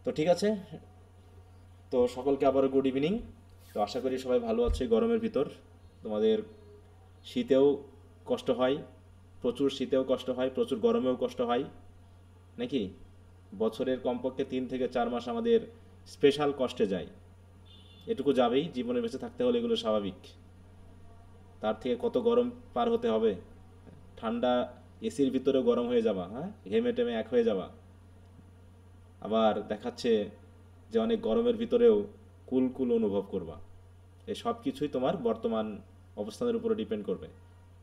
তো ঠিক আছে, তো সকলকে আবারও গুড ইভিনিং। তো আশা করি সবাই ভালো আছে গরমের ভিতর। তোমাদের শীতেও কষ্ট হয়, প্রচুর শীতেও কষ্ট হয়, প্রচুর গরমেও কষ্ট হয় নাকি? বছরের কমপক্ষে 3 থেকে 4 মাস আমাদের স্পেশাল কষ্টে যায়। এটুকু যাবেই, জীবনে বেঁচে থাকতে হলে এগুলো স্বাভাবিক। তার থেকে কত গরম পার হতে হবে, ঠান্ডা এসির ভিতরেও গরম হয়ে যাবা, হ্যাঁ, ঘেমে টেমে এক হয়ে যাবা। আবার দেখাচ্ছে যে অনেক গরমের ভিতরেও কুল কুল অনুভব করবা। এই সব কিছুই তোমার বর্তমান অবস্থানের উপরে ডিপেন্ড করবে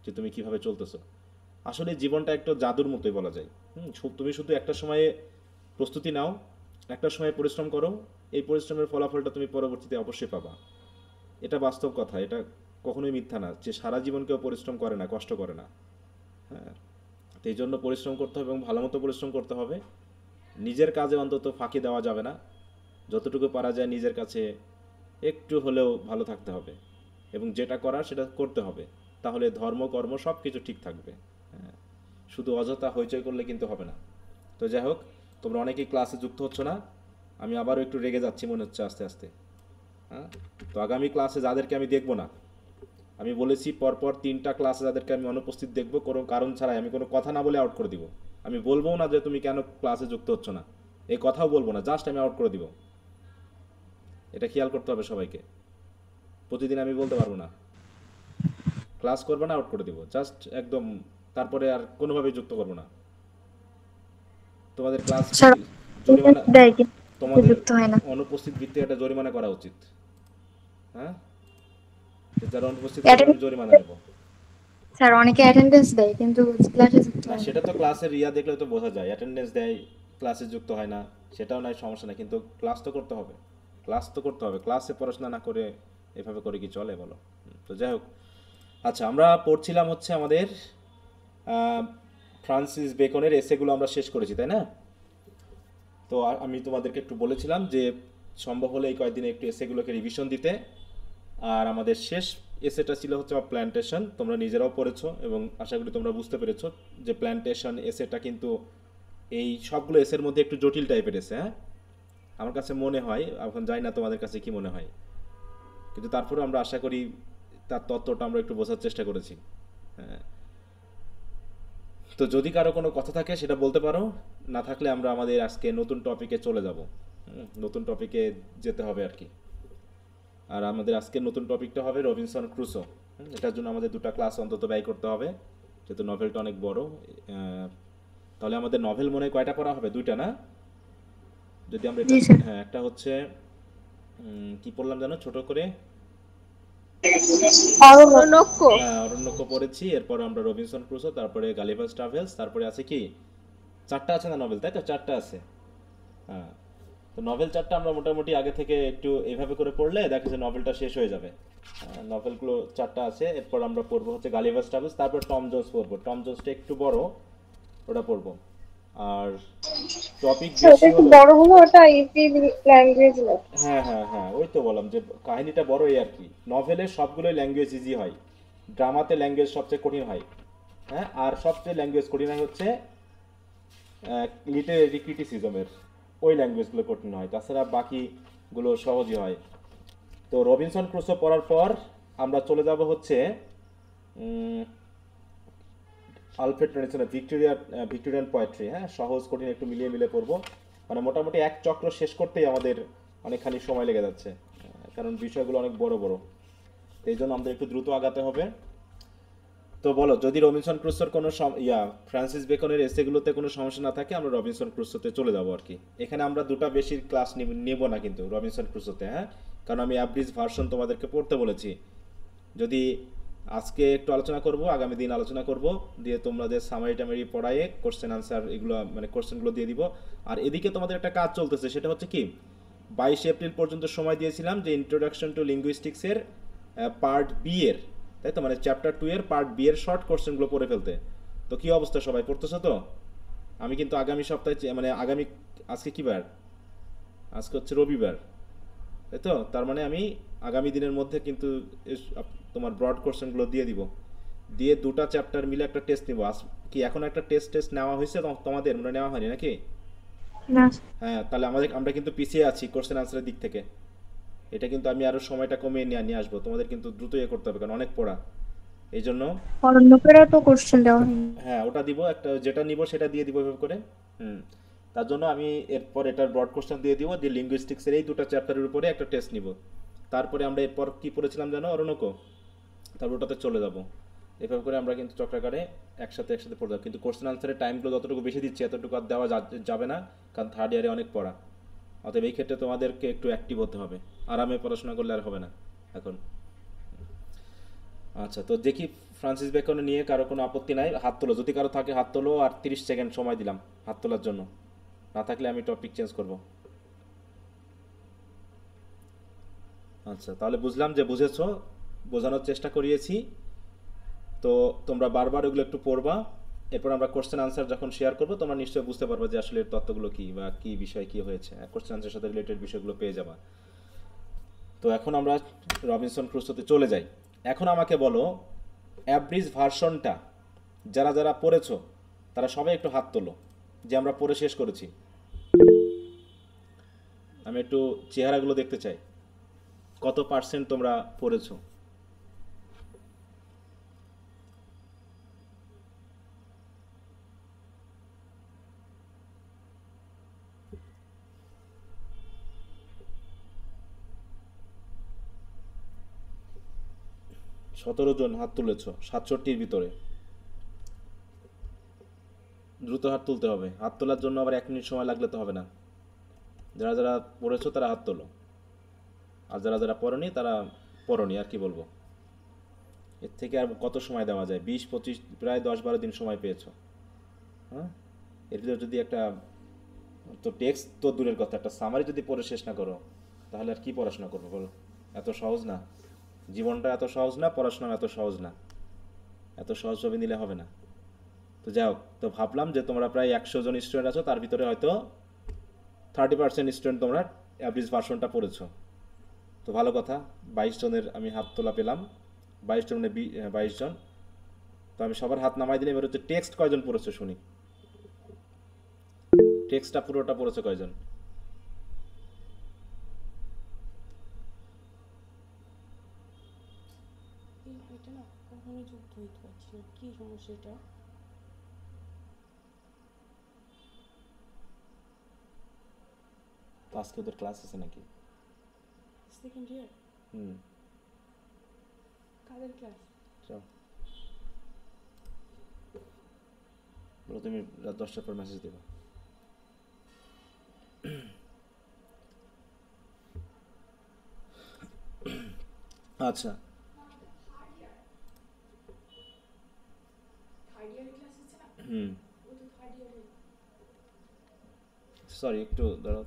যে তুমি কিভাবে চলতেছো। আসলে জীবনটা একটা জাদুর মতোই বলা যায়। তুমি শুধু একটা সময়ে প্রস্তুতি নাও, একটা সময়ে পরিশ্রম করো, এই পরিশ্রমের ফলাফলটা তুমি পরবর্তীতে অবশ্যই পাবা। এটা বাস্তব কথা, এটা কখনোই মিথ্যা না যে সারা জীবন কেউ পরিশ্রম করে না, কষ্ট করে না। হ্যাঁ, তো এই জন্য পরিশ্রম করতে হবে এবং ভালো মতো পরিশ্রম করতে হবে। নিজের কাজে অন্তত ফাঁকি দেওয়া যাবে না। যতটুকু পারা যায় নিজের কাছে একটু হলেও ভালো থাকতে হবে এবং যেটা করার সেটা করতে হবে। তাহলে ধর্ম কর্ম সব কিছু ঠিক থাকবে। হ্যাঁ, শুধু অযথা হইচই করলে কিন্তু হবে না। তো যাই হোক, তোমরা অনেকেই ক্লাসে যুক্ত হচ্ছ না। আমি আবারও একটু রেগে যাচ্ছি মনে হচ্ছে আস্তে আস্তে। হ্যাঁ, তো আগামী ক্লাসে যাদেরকে আমি দেখব না, আমি বলেছি পরপর 3টা ক্লাসে যাদেরকে আমি অনুপস্থিত দেখব, কোনো কারণ ছাড়াই, আমি কোনো কথা না বলে আউট করে দিব। আমি বলবো না যে তুমি কেন ক্লাসে যুক্ত হচ্ছ না, এই কথাও বলবো না, জাস্ট আমি আউট করে দিব। এটা খেয়াল করতে হবে সবাইকে। প্রতিদিন আমি বলতে পারবো না ক্লাস করবে না, আউট করে দিব জাস্ট একদম। তারপরে আর কোনোভাবেই যুক্ত করবো না তোমাদের ক্লাস স্যার জরিমানা। attendance দেয় কিন্তু তোমাদের যুক্ত হয় না। অনুপস্থিত ভিত্তিতে একটা জরিমানা করা উচিত। হ্যাঁ, যারা অনুপস্থিত হবে আমি Attendance- জরিমানা নেব। স্যার অনেকে অ্যাটেন্ডেন্স দেয় কিন্তু ক্লাসে যুক্ত না হয় না। সেটা তো ক্লাসের রিয়া দেখলে তো বোঝা যায়, অ্যাটেন্ডেন্স দেয়, ক্লাসে যুক্ত হয় না, সেটাও নয়, সমস্যা নেই, কিন্তু ক্লাস তো করতে হবে। ক্লাস তো করতে হবে, ক্লাসে পড়াশোনা না করে এভাবে করে কি চলে বলো? তো যাই হোক, আচ্ছা আমরা পড়ছিলাম হচ্ছে আমাদের আহ, ফ্রান্সিস বেকনের এসেগুলো আমরা শেষ করেছি তাই না? তো আমি তোমাদেরকে একটু বলেছিলাম যে সম্ভব হলে এই কয়েকদিনে একটু এসেগুলোকে রিভিশন দিতে। আর আমাদের শেষ এসেটা ছিল হচ্ছে প্ল্যান্টেশন, তোমরা নিজেরাও পড়েছো এবং আশা করি তোমরা বুঝতে পেরেছো যে প্ল্যান্টেশন এসেটা কিন্তু এই সবগুলো এসের মধ্যে একটু জটিল টাইপের এসে, হ্যাঁ, আমার কাছে মনে হয়, এখন জানি না তোমাদের কাছে কি মনে হয়, কিন্তু তারপরে আমরা আশা করি তার তত্ত্বটা আমরা একটু বোঝার চেষ্টা করেছি। হ্যাঁ, তো যদি কারো কোনো কথা থাকে সেটা বলতে পারো, না থাকলে আমরা আমাদের আজকে নতুন টপিকে চলে যাব। নতুন টপিকে যেতে হবে আর কি। আর আমাদের আজকের নতুন টপিকটা হবে রবিনসন ক্রুসো। এটার জন্য আমাদের 2টা ক্লাস অন্তত ব্যয় করতে হবে, যেহেতু নভেলটা অনেক বড়। তাহলে আমাদের নভেল মনে হয় কয়টা পড়া হবে, 2টা না? যদি আমরা এটা, জি স্যার। হ্যাঁ, একটা হচ্ছে কি পড়লাম জানো ছোট করে? অরণ্য। রণক্য। হ্যাঁ, অরণ্যক্য পড়েছি, এরপর আমরা রবিনসন ক্রুসো, তারপরে গালিভার্স ট্রাভেলস, তারপরে আছে কি 4টা আছে না নভেল, তাই তো 4টা আছে। হ্যাঁ, তো নভেল 4টা আমরা মোটামুটি আগে থেকে একটু এইভাবে করে পড়লে দেখা যায় নভেলটা শেষ হয়ে যাবে। নভেলগুলো 4টা আছে, এরপর আমরা পড়বো হচ্ছে গালিভার্স ট্রাভেলস, তারপর টম জোন্স পড়বো। টম জোন্সটা একটু বড়, ওটা পড়বো। আর টপিক স্যার ওটা বেশি একটু হলো। বড় হলো, ওটা ইজি ল্যাঙ্গুয়েজ লাগছে। হ্যাঁ হ্যাঁ হ্যাঁ, ওই তো বললাম যে কাহিনীটা বড়ই আর কি। নভেলের সবগুলোই ল্যাঙ্গুয়েজ ইজি হয়, ড্রামাতে ল্যাঙ্গুয়েজ সবচেয়ে কঠিন হয়। হ্যাঁ, আর সবচেয়ে ল্যাঙ্গুয়েজ কঠিন হয় হচ্ছে লিটারেরি ক্রিটিসিজমের, ওই ল্যাঙ্গুয়েজগুলো কঠিন হয়, তাছাড়া বাকিগুলো সহজই হয়। তো রবিনসন ক্রুসো পড়ার পর আমরা চলে যাব হচ্ছে আলফ্রেড টেনিসনের ভিক্টোরিয়ান পোয়েট্রি। হ্যাঁ, সহজ কঠিন একটু মিলিয়ে মিলিয়ে পড়বো। মানে মোটামুটি এক চক্র শেষ করতেই আমাদের অনেকখানি সময় লেগে যাচ্ছে, কারণ বিষয়গুলো অনেক বড় বড়। তো এই জন্য আমাদের একটু দ্রুত আগাতে হবে। তো বলো, যদি রবিনসন ক্রুসোর কোনো ফ্রান্সিস বেকনের এসেগুলোতে কোনো সমস্যা না থাকে, আমরা রবিনসন ক্রুসোতে চলে যাব আর কি। এখানে আমরা 2টা বেশি ক্লাস নেব না কিন্তু রবিনসন ক্রুসোতে, হ্যাঁ, কারণ আমি অ্যাব্রিজ ভার্সন তোমাদেরকে পড়তে বলেছি। যদি আজকে একটু আলোচনা করব, আগামী দিন আলোচনা করব, দিয়ে তোমাদের সামারি টামারি পড়ায়ে কোশ্চেন আনসার এগুলো মানে কোশ্চেনগুলো দিয়ে দিব। আর এদিকে তোমাদের একটা কাজ চলতেছে, সেটা হচ্ছে কি 22 এপ্রিল পর্যন্ত সময় দিয়েছিলাম যে ইন্ট্রোডাকশন টু লিঙ্গুইস্টিক্সের পার্ট বি এর, তাই তো, মানে চ্যাপ্টার 2 এর পার্ট বি এর শর্ট কোশ্চেনগুলো পড়ে ফেলতে। তো কি অবস্থা, সবাই পড়তেছো তো? আমি কিন্তু আগামী সপ্তাহে মানে আগামী, আজকে কি বার, আজকে হচ্ছে রবিবার, তাই তো, তার মানে আমি আগামী দিনের মধ্যে কিন্তু তোমার ব্রড কোশ্চেনগুলো দিয়ে দিব, দিয়ে 2টা চ্যাপ্টার মিলে একটা টেস্ট নিব। কি এখন একটা টেস্ট টেস্ট নেওয়া হয়েছে তোমাদের মনে নেওয়া হয়নি নাকি? না। হ্যাঁ, তাহলে আমরা কিন্তু পিছিয়ে আছি কোশ্চেন আনসারের দিক থেকে। এটা কিন্তু আমি আরো সময়টা কমিয়ে নিয়ে নিয়ে আসবো, তোমাদের কিন্তু দ্রুত ইয়ে করতে হবে কারণ অনেক পড়া। এই জন্য অরণ্যকেরও তো কোশ্চেন দেওয়া হয়নি। হ্যাঁ ওটা দিব, একটা যেটা নিব সেটা দিয়ে দিব এভাবে করে। হুম। তার জন্য আমি এরপর এটার ব্রড কোশ্চেন দিয়ে দিব, যে লিঙ্গুইস্টিক্সের এই দুটো চ্যাপ্টারের উপরে একটা টেস্ট নিব। তারপরে আমরা এরপর কি পড়েছিলাম জানো অরণ্যক, তারপর ওটাতে চলে যাব। এভাবে করে আমরা কিন্তু চক্রাকারে একসাথে একসাথে পড়ে যাবো, কিন্তু কোশ্চেন আনসারের টাইমগুলো যতটুকু বেশি দিচ্ছি এতটুকু আর দেওয়া যাবে না, কারণ থার্ড ইয়ারে অনেক পড়া। অতএব এই ক্ষেত্রে তোমাদেরকে একটু অ্যাক্টিভ হতে হবে, আরামে পড়াশোনা করলে আর হবে না এখন। আচ্ছা, তো দেখি ফ্রান্সিস বেকন নিয়ে কারো কোনো আপত্তি নাই, হাত তোলো যদি কারো থাকে, হাত তোলো। আর 30 সেকেন্ড সময় দিলাম হাত তোলার জন্য, না থাকলে আমি টপিক চেঞ্জ করব। আচ্ছা, তাহলে বুঝলাম যে বুঝেছো, বোঝানোর চেষ্টা করিয়েছি। তো তোমরা বারবার ওগুলো একটু পড়বা। এরপর আমরা কোশ্চেন আনসার যখন শেয়ার করবো তোমরা নিশ্চয়ই বুঝতে পারবে যে আসলে এর তত্ত্বগুলো কী বা কী বিষয় কী হয়েছে, কোশ্চেন আনসারের সাথে রিলেটেড বিষয়গুলো পেয়ে যাবা। তো এখন আমরা রবিনসন ক্রুসোতে চলে যাই। এখন আমাকে বলো, অ্যাব্রিজ ভার্সনটা যারা যারা পড়েছো তারা সবাই একটু হাত তোলো, যে আমরা পড়ে শেষ করেছি। আমি একটু চেহারাগুলো দেখতে চাই, কত পার্সেন্ট তোমরা পড়েছো। সতেরো জন হাত তুলেছো 67-র ভিতরে। দ্রুত হাত তুলতে হবে, হাত তোলার জন্য আবার 1 মিনিট সময় লাগলে তো হবে না। যারা যারা পড়েছো তারা হাত তোলো, আর যারা যারা পড়নি তারা পড়নি, আর কি বলবো। এর থেকে আর কত সময় দেওয়া যায়, 20-25 প্রায় 10-12 দিন সময় পেয়েছো। হ্যাঁ, এর ভিতরে যদি একটা, তো টেক্সট তো দূরের কথা, একটা সামারি যদি পড়ে শেষ না করো তাহলে আর কি পড়াশোনা করবো বলো। এত সহজ না, জীবনটা এত সহজ না, পড়াশোনা এত সহজ না, এত সহজভাবে নিলে হবে না। তো যাই হোক, তো ভাবলাম যে তোমরা প্রায় 100 জন স্টুডেন্ট আছো, তার ভিতরে হয়তো 30% স্টুডেন্ট তোমরা অ্যাভারেজ ভার্সনটা পড়েছো। তো ভালো কথা, 22 জনের আমি হাত তোলা পেলাম, 22 জন মানে 22 জন। তো আমি সবার হাত নামাই দিলে, এবার হচ্ছে টেক্সট কয়জন পড়েছো শুনি, টেক্সটটা পুরোটা পড়েছো কয়জন। এটা না কখনোই যুক্ত হইতে পারছি না, কি সমস্যা এটা? তো আজকে ওদের ক্লাস আছে নাকি? Second year? হুম। কাদের ক্লাস? যাও, বলো তুমি রাত 10টার পর মেসেজ দেবে। আচ্ছা, থার্ড ইয়ারের ক্লাস হচ্ছে না? হুম, ও তো থার্ড ইয়ারে। সরি একটু দাঁড়াও।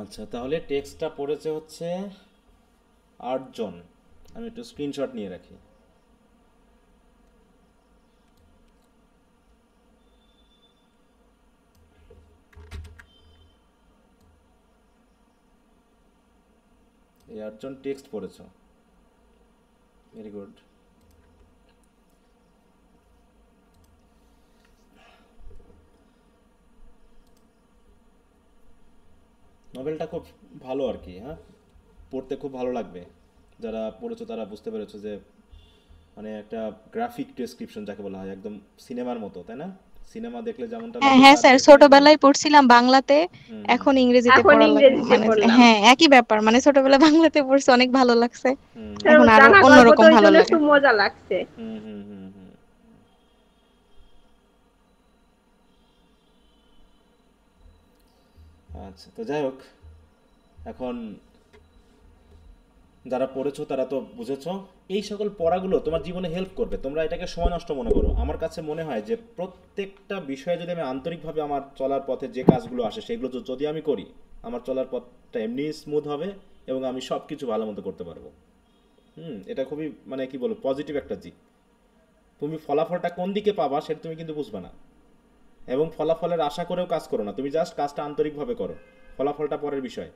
আচ্ছা, তাহলে টেক্সটটা পড়েছে হচ্ছে 8 জন। আমি একটু স্ক্রিনশট নিয়ে রাখি। এই 8 জন টেক্সট পড়েছো, ভেরি গুড। নভেলটা খুব ভালো আর কি, হ্যাঁ, পড়তে খুব ভালো লাগবে। যারা পড়েছো তারা বুঝতে পেরেছো যে মানে একটা গ্রাফিক ডেসক্রিপশন যাকে বলা হয়, একদম সিনেমার মতো, তাই না? সিনেমা দেখলে যেমনটা হ্যাঁ লাগে হ্যাঁ তার স্যার, থেকে একদম। ছোটবেলায় পড়ছিলাম বাংলাতে, হুম হুম এখন ইংরেজিতে এখন পড়া লাগে। ইংরেজিতে মানে পড়লাম। হ্যাঁ, একই ব্যাপার, মানে ছোটবেলায় বাংলাতে পড়ছি, অনেক ভালো লাগছে, হুম হুম এখন আরো জানা গল্প তো অন্যরকম ওই ভালো জন্য লাগে। একটু মজা লাগছে। হুম হুম হুম হুম। আচ্ছা, তো যাই হোক, এখন যারা পড়েছো তারা তো বুঝেছো। এই সকল পড়াগুলো তোমার জীবনে হেল্প করবে, তোমরা এটাকে সময় নষ্ট মনে করো। আমার কাছে মনে হয় যে প্রত্যেকটা বিষয়ে যদি আমি আন্তরিকভাবে আমার চলার পথে যে কাজগুলো আসে সেগুলো যদি আমি করি, আমার চলার পথটা এমনি স্মুথ হবে এবং আমি সব কিছু ভালো মতো করতে পারবো। এটা খুবই মানে কি বলবো, পজিটিভ একটা দিক। তুমি ফলাফলটা কোন দিকে পাবা সেটা তুমি কিন্তু বুঝবে না, এবং ফলাফলের আশা করেও কাজ করো না, তুমি জাস্ট কাজটা আন্তরিকভাবে করো। ফলাফলটা পরের বিষয়।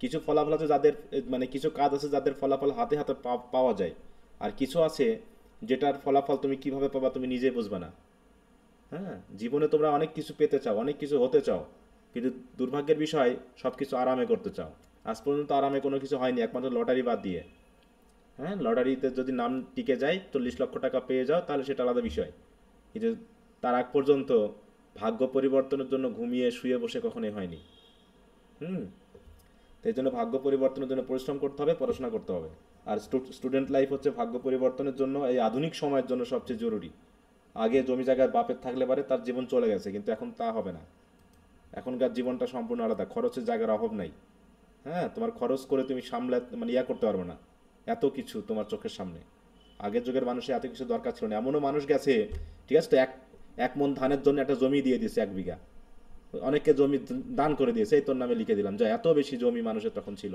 কিছু ফলাফল আছে যাদের মানে কিছু কাজ আছে যাদের ফলাফল হাতে হাতে পাওয়া যায়, আর কিছু আছে যেটার ফলাফল তুমি কিভাবে পাবা তুমি নিজেই বুঝবে না। হ্যাঁ, জীবনে তোমরা অনেক কিছু পেতে চাও, অনেক কিছু হতে চাও, কিন্তু দুর্ভাগ্যের বিষয় সব কিছু আরামে করতে চাও। আজ পর্যন্ত আরামে কোনো কিছু হয়নি, একমাত্র লটারি বাদ দিয়ে। হ্যাঁ, লটারিতে যদি নাম টিকে যায়, 40 লক্ষ টাকা পেয়ে যাও, তাহলে সেটা আলাদা বিষয়। কিন্তু তার আগ পর্যন্ত ভাগ্য পরিবর্তনের জন্য ঘুমিয়ে শুয়ে বসে কখনোই হয়নি। হুম, এই জন্য ভাগ্য পরিবর্তনের জন্য পরিশ্রম করতে হবে, পড়াশোনা করতে হবে। আর স্টুডেন্ট লাইফ হচ্ছে ভাগ্য পরিবর্তনের জন্য এই আধুনিক সময়ের জন্য সবচেয়ে জরুরি। আগে জমি জায়গার বাপের থাকলে পারে তার জীবন চলে গেছে, কিন্তু এখন তা হবে না। এখনকার জীবনটা সম্পূর্ণ আলাদা, খরচের জায়গার অভাব নাই। হ্যাঁ, তোমার খরচ করে তুমি সামলা মানে করতে পারবে না, এত কিছু তোমার চোখের সামনে। আগের যুগের মানুষের এত কিছু দরকার ছিল না, এমনও মানুষ গেছে, ঠিক আছে তো, এক মন ধানের জন্য একটা জমি দিয়ে দিয়েছে 1 বিঘা। অনেককে জমি দান করে দিয়েছে, এই তোর নামে লিখে দিলাম, যা এত বেশি জমি মানুষের তখন ছিল,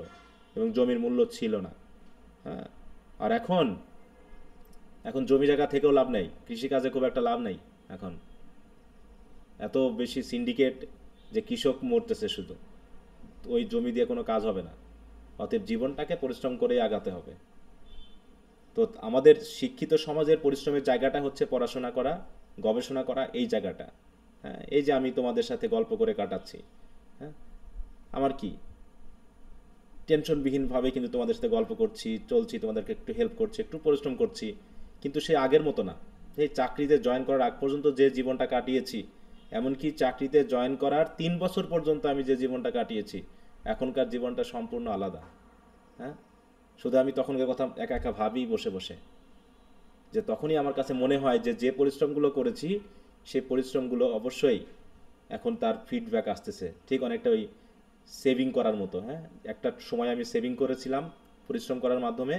এবং জমির মূল্য ছিল না। হ্যাঁ, আর এখন এখন জমি জায়গা থেকেও লাভ নেই, কৃষিকাজে খুব একটা লাভ নেই এখন। এত বেশি সিন্ডিকেট যে কৃষক মরতেছে শুধু, ওই জমি দিয়ে কোনো কাজ হবে না। অতএব জীবনটাকে পরিশ্রম করেই আগাতে হবে। তো আমাদের শিক্ষিত সমাজের পরিশ্রমের জায়গাটা হচ্ছে পড়াশোনা করা, গবেষণা করা, এই জায়গাটা। হ্যাঁ, এই যে আমি তোমাদের সাথে গল্প করে কাটাচ্ছি, হ্যাঁ, আমার কি টেনশনবিহীনভাবে কিন্তু তোমাদের সাথে গল্প করছি, চলছি, তোমাদেরকে একটু হেল্প করছি, একটু পরিশ্রম করছি, কিন্তু সে আগের মতো না। এই চাকরিতে জয়েন করার আগ পর্যন্ত যে জীবনটা কাটিয়েছি, এমনকি চাকরিতে জয়েন করার 3 বছর পর্যন্ত আমি যে জীবনটা কাটিয়েছি, এখনকার জীবনটা সম্পূর্ণ আলাদা। হ্যাঁ, শুধু আমি তখনকার কথা একা একা ভাবি বসে বসে, যে তখনই আমার কাছে মনে হয় যে যে পরিশ্রমগুলো করেছি সেই পরিশ্রমগুলো অবশ্যই এখন তার ফিডব্যাক আসতেছে, ঠিক অনেকটা ওই সেভিং করার মতো। হ্যাঁ, একটা সময় আমি সেভিং করেছিলাম পরিশ্রম করার মাধ্যমে,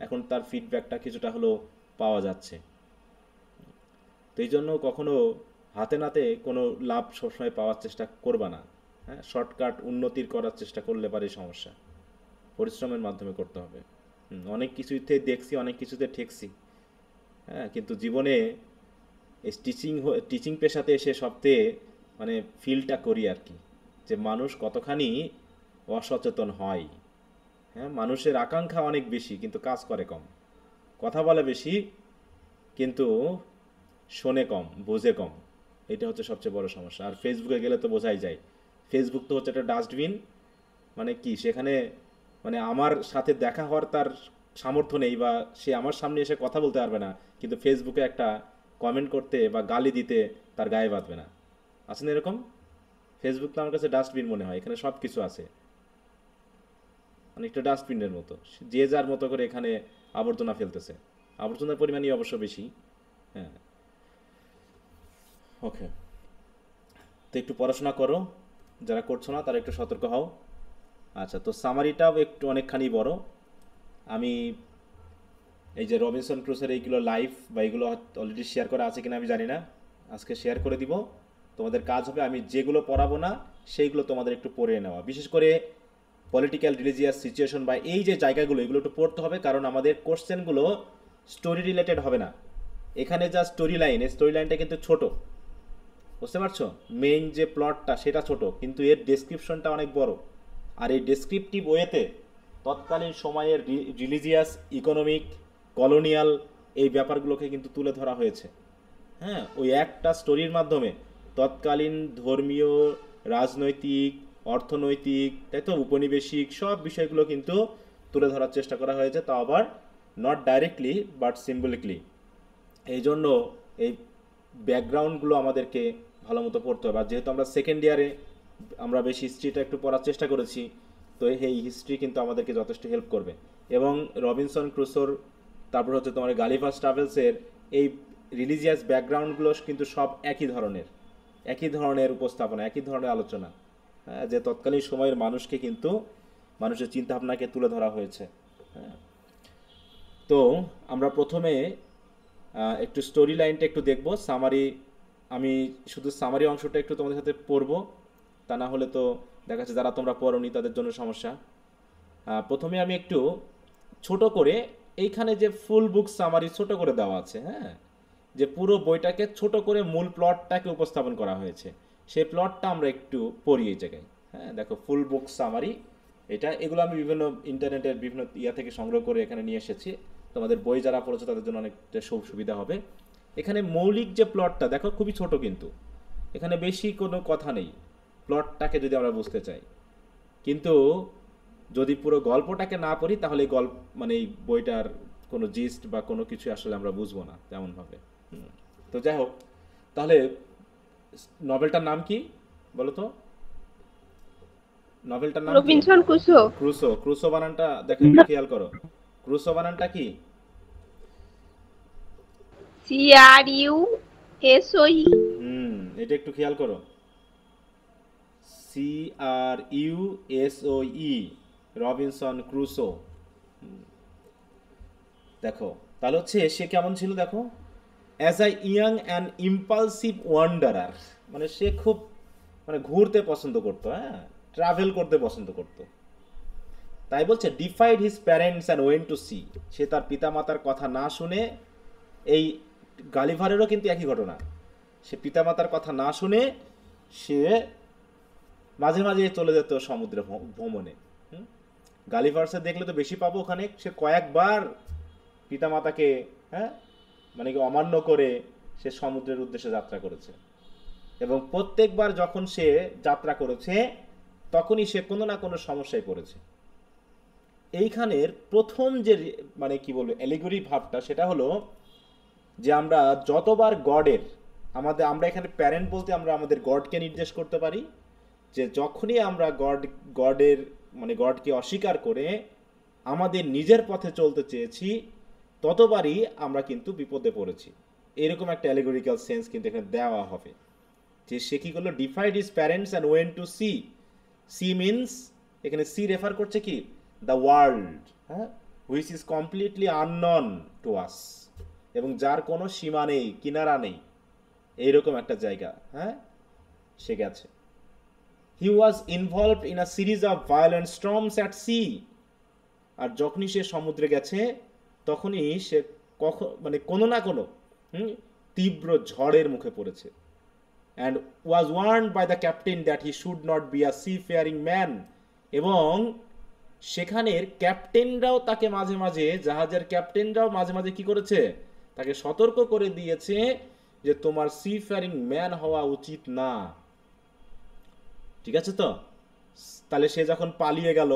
এখন তার ফিডব্যাকটা কিছুটা হলেও পাওয়া যাচ্ছে। তো এই জন্য কখনো হাতে নাতে কোনো লাভ সবসময় পাওয়ার চেষ্টা করবা না। হ্যাঁ, শর্টকাট উন্নতির করার চেষ্টা করলে পারে সমস্যা, পরিশ্রমের মাধ্যমে করতে হবে। অনেক কিছুতে দেখছি, অনেক কিছুতে ঠেকছি। হ্যাঁ, কিন্তু জীবনে এই টিচিং পেশাতে এসে সবচেয়ে মানে ফিলটা করি আর কি, যে মানুষ কতখানি অসচেতন হয়। হ্যাঁ, মানুষের আকাঙ্ক্ষা অনেক বেশি কিন্তু কাজ করে কম, কথা বলে বেশি কিন্তু শোনে কম, বোঝে কম। এটা হচ্ছে সবচেয়ে বড় সমস্যা। আর ফেসবুকে গেলে তো বোঝাই যায়, ফেসবুক তো হচ্ছে একটা ডাস্টবিন। মানে কি, সেখানে মানে আমার সাথে দেখা হওয়ার তার সামর্থ্য নেই, বা সে আমার সামনে এসে কথা বলতে পারবে না, কিন্তু ফেসবুকে একটা কমেন্ট করতে বা গালি দিতে তার গায়ে বাঁধবে না। আছে না এরকম? ফেসবুক তো আমার কাছে ডাস্টবিন মনে হয়, এখানে সব কিছু আছে, অনেকটা ডাস্টবিনের মতো, যে যার মতো করে এখানে আবর্জনা ফেলতেছে, আবর্জনার পরিমাণই অবশ্য বেশি। হ্যাঁ, ওকে, তো একটু পড়াশোনা করো, যারা করছো না তারা একটু সতর্ক হও। আচ্ছা, তো সামারিটাও একটু অনেকখানি বড়। আমি এই যে রবিনসন ক্রুসের এইগুলো লাইভ বা এইগুলো অলরেডি শেয়ার করা আছে কিনা আমি জানি না, আজকে শেয়ার করে দিব। তোমাদের কাজ হবে আমি যেগুলো পড়াবো না সেইগুলো তোমাদের একটু পড়ে নেওয়া, বিশেষ করে পলিটিক্যাল রিলিজিয়াস সিচুয়েশন বা এই যে জায়গাগুলো, এগুলো একটু পড়তে হবে, কারণ আমাদের কোশ্চেনগুলো স্টোরি রিলেটেড হবে না। এখানে যা স্টোরি লাইন, এই স্টোরি লাইনটা কিন্তু ছোট, বুঝতে পারছো? মেইন যে প্লটটা সেটা ছোট, কিন্তু এর ডেসক্রিপশনটা অনেক বড়। আর এই ডেসক্রিপটিভ ওয়েতে তৎকালীন সময়ের রিলিজিয়াস, ইকোনমিক, কলোনিয়াল এই ব্যাপারগুলোকে কিন্তু তুলে ধরা হয়েছে। হ্যাঁ, ওই একটা স্টোরির মাধ্যমে তৎকালীন ধর্মীয়, রাজনৈতিক, অর্থনৈতিক, তাই তো, উপনিবেশিক সব বিষয়গুলো কিন্তু তুলে ধরার চেষ্টা করা হয়েছে, তাও আবার নট ডাইরেক্টলি বাট সিম্বলিকলি। এই জন্য এই ব্যাকগ্রাউন্ডগুলো আমাদেরকে ভালো মতো পড়তে হবে। আর যেহেতু আমরা সেকেন্ড ইয়ারে আমরা বেশ হিস্ট্রিটা একটু পড়ার চেষ্টা করেছি, তো এই হিস্ট্রি কিন্তু আমাদেরকে যথেষ্ট হেল্প করবে। এবং রবিনসন ক্রুসোর, তারপর হচ্ছে তোমার গালিভার ট্রাভেলসের এই রিলিজিয়াস ব্যাকগ্রাউন্ডগুলো কিন্তু সব একই ধরনের উপস্থাপনা, একই ধরনের আলোচনা। হ্যাঁ, যে তৎকালীন সময়ের মানুষকে কিন্তু মানুষের চিন্তাভাবনাকে তুলে ধরা হয়েছে। হ্যাঁ, তো আমরা প্রথমে একটু স্টোরি লাইনটা একটু দেখব, সামারি, আমি শুধু সামারি অংশটা একটু তোমাদের সাথে পড়বো, তা না হলে তো দেখা যাচ্ছে যারা তোমরা পড়োনি তাদের জন্য সমস্যা। প্রথমে আমি একটু ছোট করে, এইখানে যে ফুল বুক সামারি ছোট করে দেওয়া আছে, হ্যাঁ, যে পুরো বইটাকে ছোট করে মূল প্লটটাকে উপস্থাপন করা হয়েছে, সেই প্লটটা আমরা একটু পড়ি এই জায়গায়। হ্যাঁ, দেখো ফুল বুক সামারি, এগুলো আমি বিভিন্ন ইন্টারনেটের বিভিন্ন ইয়া থেকে সংগ্রহ করে এখানে নিয়ে এসেছি। তোমাদের বই যারা পড়েছে তাদের জন্য অনেকটা সুবিধা হবে। এখানে মৌলিক যে প্লটটা দেখো খুবই ছোট, কিন্তু এখানে বেশি কোনো কথা নেই প্লটটাকে যদি আমরা বুঝতে চাই। কিন্তু যদি পুরো গল্পটাকে না পড়ি তাহলে এই গল্প মানে এই বইটার কোনো জিস্ট বা কোনো কিছু আসলে আমরা বুঝবো না তেমনভাবে। তো যাই হোক, তাহলে নভেলটার নাম কি বলো তো? নভেলটার নাম কি? Robinson Crusoe. ক্রুসো। ক্রুসো বানানটা দেখো, একটু খেয়াল করো। ক্রুসো বানানটা কি? CRUSOE। এটা একটু খেয়াল করো। CRUSOE, Robinson Crusoe. দেখো তাহলে হচ্ছে সে কেমন ছিল দেখো। As a young and impulsive wanderer, মানে সে খুব মানে ঘুরতে পছন্দ করতো, হ্যাঁ, ট্রাভেল করতে পছন্দ করতো। তাই বলছে defied his parents and went to sea, সে তার পিতামাতার কথা না শুনে, এই গালিভারেরও কিন্তু একই ঘটনা, সে পিতামাতার কথা না শুনে সে মাঝে মাঝে চলে যেত সমুদ্রে ভ্রমণে। গালিভার্সে দেখলে তো বেশি পাবো, ওখানে সে কয়েকবার পিতামাতাকে, হ্যাঁ, মানে কি অমান্য করে সে সমুদ্রের উদ্দেশ্যে যাত্রা করেছে। এবং প্রত্যেকবার যখন সে যাত্রা করেছে তখনই সে কোনো না কোনো সমস্যায় পড়েছে। এইখানের প্রথম যে মানে কি বলবো অ্যালিগরি ভাবটা, সেটা হলো যে আমরা যতবার গডের আমরা এখানে প্যারেন্ট বলতে আমরা আমাদের গডকে নির্দেশ করতে পারি, যে যখনই আমরা গডের মানে গডকে অস্বীকার করে আমাদের নিজের পথে চলতে চেয়েছি ততবারই আমরা কিন্তু বিপদে পড়েছি। এরকম একটা অ্যালিগরিক্যাল সেন্স কিন্তু এখানে দেওয়া হবে, যে সে কি করলো, defied his parents and went to sea. Sea means এখানে সি রেফার করছে কি, দ্য ওয়ার্ল্ড, হ্যাঁ, which is completely unknown to us, এবং যার কোনো সীমা নেই, কিনারা নেই, এইরকম একটা জায়গা, হ্যাঁ, সে গেছে। He was involved in a series of violent storms at sea, আর যখনই সে সমুদ্রে গেছে তখনই সে মানে কোনো না কোনো তীব্র ঝড়ের মুখে পড়েছে। and was warned by the captain that he should not be a seafaring man, এবং সেখানের ক্যাপ্টেনরাও তাকে মাঝে মাঝে, জাহাজের ক্যাপ্টেনরাও মাঝে মাঝে কি করেছে, তাকে সতর্ক করে দিয়েছে যে তোমার সিফেয়ারিং ম্যান হওয়া উচিত না। ঠিক আছে তো? তাহলে সে যখন পালিয়ে গেল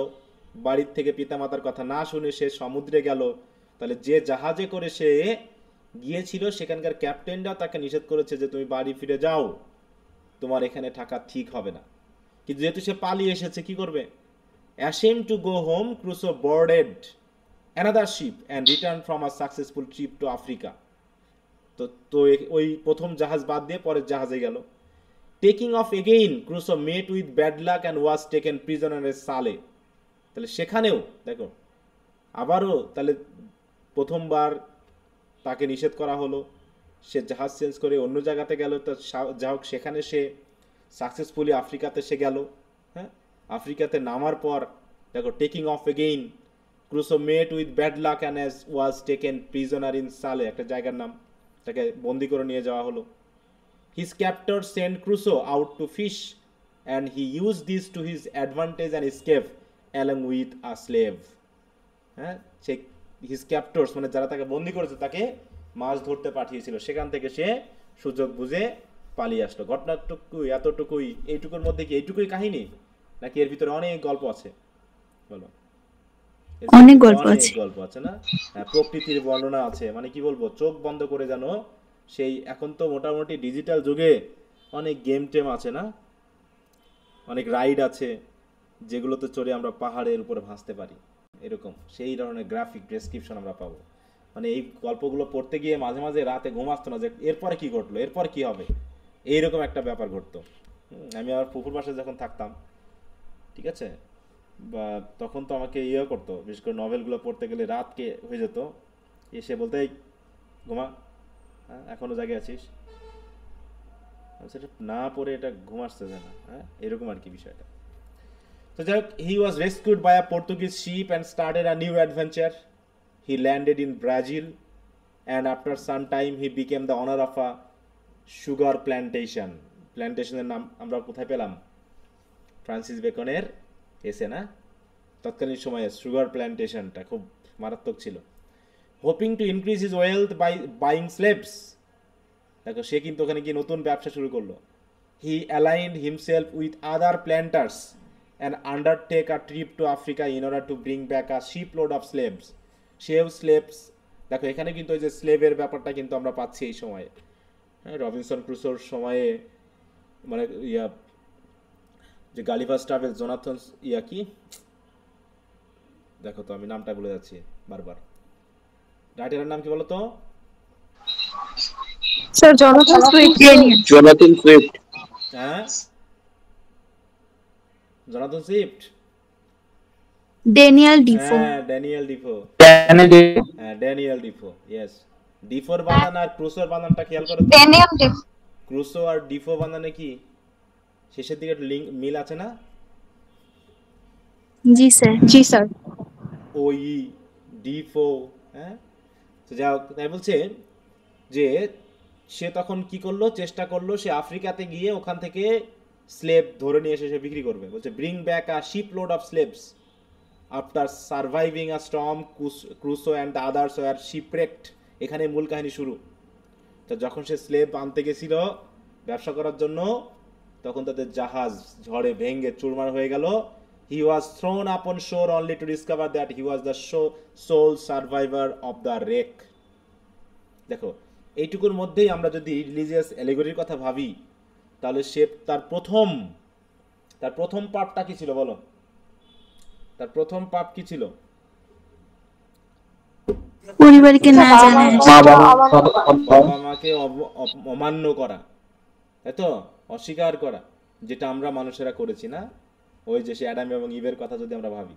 বাড়ির থেকে, পিতামাতার কথা না শুনে সে সমুদ্রে গেল, তাহলে যে জাহাজে করে সে গিয়েছিল সেখানকার ক্যাপ্টেনরা তাকে নিষেধ করেছে যে তুমি বাড়ি ফিরে যাও, তোমার এখানে থাকা ঠিক হবে না। কিন্তু যেহেতু সে পালিয়ে এসেছে, কি করবে? Ashamed to go home, Crusoe boarded another ship and returned from a successful trip to Africa. তো ওই প্রথম জাহাজ বাদ দিয়ে পরের জাহাজে গেল। Taking off again, Crusoe met with bad luck and was taken prisoner as Sale. তাহলে সেখানেও দেখো আবারও, তাহলে প্রথমবার তাকে নিষেধ করা হলো, সে জাহাজ চেঞ্জ করে অন্য জায়গাতে গেল, তা যা হোক সেখানে সে সাকসেসফুলি আফ্রিকাতে সে গেল। হ্যাঁ, আফ্রিকাতে নামার পর দেখো taking off again, Crusoe mate with bad luck and was taken prisoner in সালে, একটা জায়গার নাম, তাকে বন্দি করে নিয়ে যাওয়া হলো। His captor send Crusoe out to fish and he use this to his advantage and escape along with a slave. হ্যাঁ, সে হিজ ক্যাপ্টরস মানে যারা তাকে বন্দি করেছে তাকে মাছ ধরতে পাঠিয়েছিল, সেখান থেকে সে সুযোগ বুঝে পালিয়ে আসলো। ঘটনাটুকুই এতটুকুই, এইটুকুর মধ্যে কি এইটুকুই কাহিনী, নাকি এর ভিতরে অনেক গল্প আছে? বলো। অনেক গল্প অনেক আছে। গল্প আছে না? হ্যাঁ, প্রকৃতির বর্ণনা আছে, মানে কি বলবো, চোখ বন্ধ করে যেন সেই, এখন তো মোটামুটি ডিজিটাল যুগে অনেক গেম টেম আছে না, অনেক রাইড আছে যেগুলোতে চড়ে আমরা পাহাড়ের উপরে ভাসতে পারি, এরকম সেই ধরনের গ্রাফিক ডেসক্রিপশন আমরা পাবো। মানে এই গল্পগুলো পড়তে গিয়ে মাঝে মাঝে রাতে ঘুম আসতো না যে এরপরে কি ঘটলো, এরপর কি হবে, এইরকম একটা ব্যাপার ঘটতো। আমি আমার ফুফুর বাসায় যখন থাকতাম, ঠিক আছে, বা তখন তো আমাকে ইয়ে করতো, বিশেষ করে নভেলগুলো পড়তে গেলে রাতকে হয়ে যেত, এসে বলতে এই ঘুমা, হ্যাঁ এখনো জাগে আছিস, সেটা না পড়ে এটা ঘুম আসতে যায় না, হ্যাঁ এরকম আর কি বিষয়টা। তো যাই হোক, he was rescued by a Portuguese ship and started a new adventure. He landed in Brazil and after some time he became the owner of a sugar plantation. প্ল্যান্টেশনের নাম আমরা কোথায় পেলাম? ফ্রান্সিস বেকনের এসে না, তৎকালীন সময়ে সুগার প্ল্যান্টেশনটা খুব মারাত্মক ছিল। Hoping to increase his wealth by buying slaves. দেখো সে কিন্তু ওখানে গিয়ে নতুন ব্যবসা শুরু করলো। He aligned himself with other planters and undertake a trip to Africa in order to bring back a ship load of slaves. সেও স্লেভস, দেখো এখানে কিন্তু ওই যে স্লেভের ব্যাপারটা কিন্তু আমরা পাচ্ছি এই সময়ে। হ্যাঁ, রবিনসন ক্রুসোর সময়ে মানে যে গালিভার ট্রাভেল, জোনাথন কি, দেখো তো আমি নামটা ভুলে যাচ্ছি বারবার, রাইটারের নাম কি বলো তো? Sir Jonathan Swift. Jonathan Swift. হ্যাঁ, জোনাথন সুইফট। Daniel Defoe. হ্যাঁ, ড্যানিয়েল ডিফো। হ্যাঁ, ড্যানিয়েল ডিফো, ইয়েস। ডিফোর বানান আর ক্রুসোর বানানটা খেয়াল করো তো। Daniel Defoe. ক্রুসো আর ডিফো বানানে কি শেষের দিকে লিঙ্ক মিল আছে না? জি স্যার। জি স্যার। ওই ডিফো। হ্যাঁ, তো যাও, তাই বলছে যে সে তখন কি করলো, চেষ্টা করলো সে আফ্রিকাতে গিয়ে ওখান থেকে স্লেভ ধরে নিয়ে এসে সে বিক্রি করবে। বলছে bring back a ship load of slaves after surviving a storm, Crusoe and the others were shipwrecked. এখানে মূল কাহিনী শুরু। তো যখন সে স্লেভ আনতে গেছিল ব্যবসা করার জন্য, তখন তাদের জাহাজ ঝড়ে ভেঙে চুরমার হয়ে গেল। হি ওয়াজ thrown upon shore only to discover that he was the sole survivor of the wreck. দেখো এইটুকুর মধ্যেই আমরা যদি রিলিজিয়াস অ্যালিগরির কথা ভাবি, তাহলে সে তার প্রথম পাপটা কি ছিল বলো? তার প্রথম পাপ কি ছিল? পরিবারকে না জানায় বাবা মাকে অমান্য করা, তাই তো, অস্বীকার করা, যেটা আমরা মানুষেরা করেছি না? ওই যে সে অ্যাডাম এবং ইভের কথা যদি আমরা ভাবি।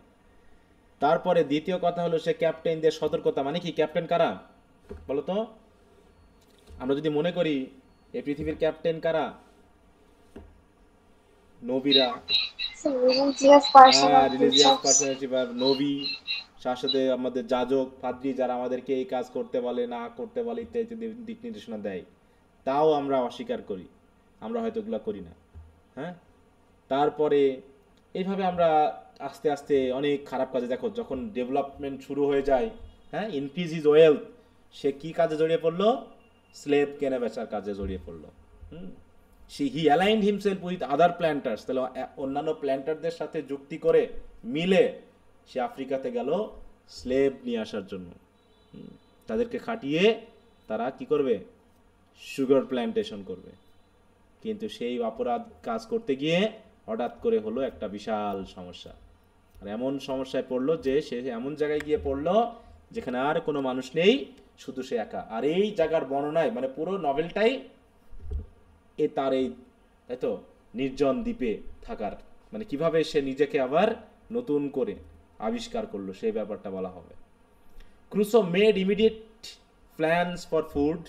তারপরে দ্বিতীয় কথা হলো সে ক্যাপ্টেনদের সতর্কতা। মানে কি ক্যাপ্টেন কারা বলো তো? আমরা যদি মনে করি এই পৃথিবীর ক্যাপ্টেন কারা? নবীরা, রিলিজিয়াস পার্সোনালিটি বা নবী, তার সাথে আমাদের যাজক পাদ্রী যারা আমাদেরকে এই কাজ করতে বলে, না করতে বলে ইত্যাদি দিক নির্দেশনা দেয়, তাও আমরা অস্বীকার করি, আমরা হয়তো এগুলো করি না। হ্যাঁ, তারপরে এইভাবে আমরা আস্তে আস্তে অনেক খারাপ কাজে, দেখো যখন ডেভেলপমেন্ট শুরু হয়ে যায়, হ্যাঁ, ইনক্রিজ ইজ ওয়েলথ, সে কি কাজে জড়িয়ে পড়লো? স্লেভ কেনা বেচার কাজে জড়িয়ে পড়লো। He aligned himself with other planters, তাহলে অন্যান্য প্ল্যান্টারদের সাথে যুক্তি করে মিলে সে আফ্রিকাতে গেল স্লেভ নিয়ে আসার জন্য। তাদেরকে খাটিয়ে তারা কি করবে? সুগার প্ল্যান্টেশন করবে। কিন্তু সেই অপরাধ কাজ করতে গিয়ে হঠাৎ করে হলো একটা বিশাল সমস্যা। আর এমন সমস্যায় পড়লো যে সে এমন জায়গায় গিয়ে পড়লো যেখানে আর কোনো মানুষ নেই, শুধু সে একা। আর এই জায়গার বর্ণনায় মানে পুরো নভেলটাই তার এই, তাই তো, নির্জন দ্বীপে থাকার, মানে কিভাবে সে নিজেকে আবার নতুন করে আবিষ্কার করলো সেই ব্যাপারটা বলা হবে। Crusoe made immediate plans for food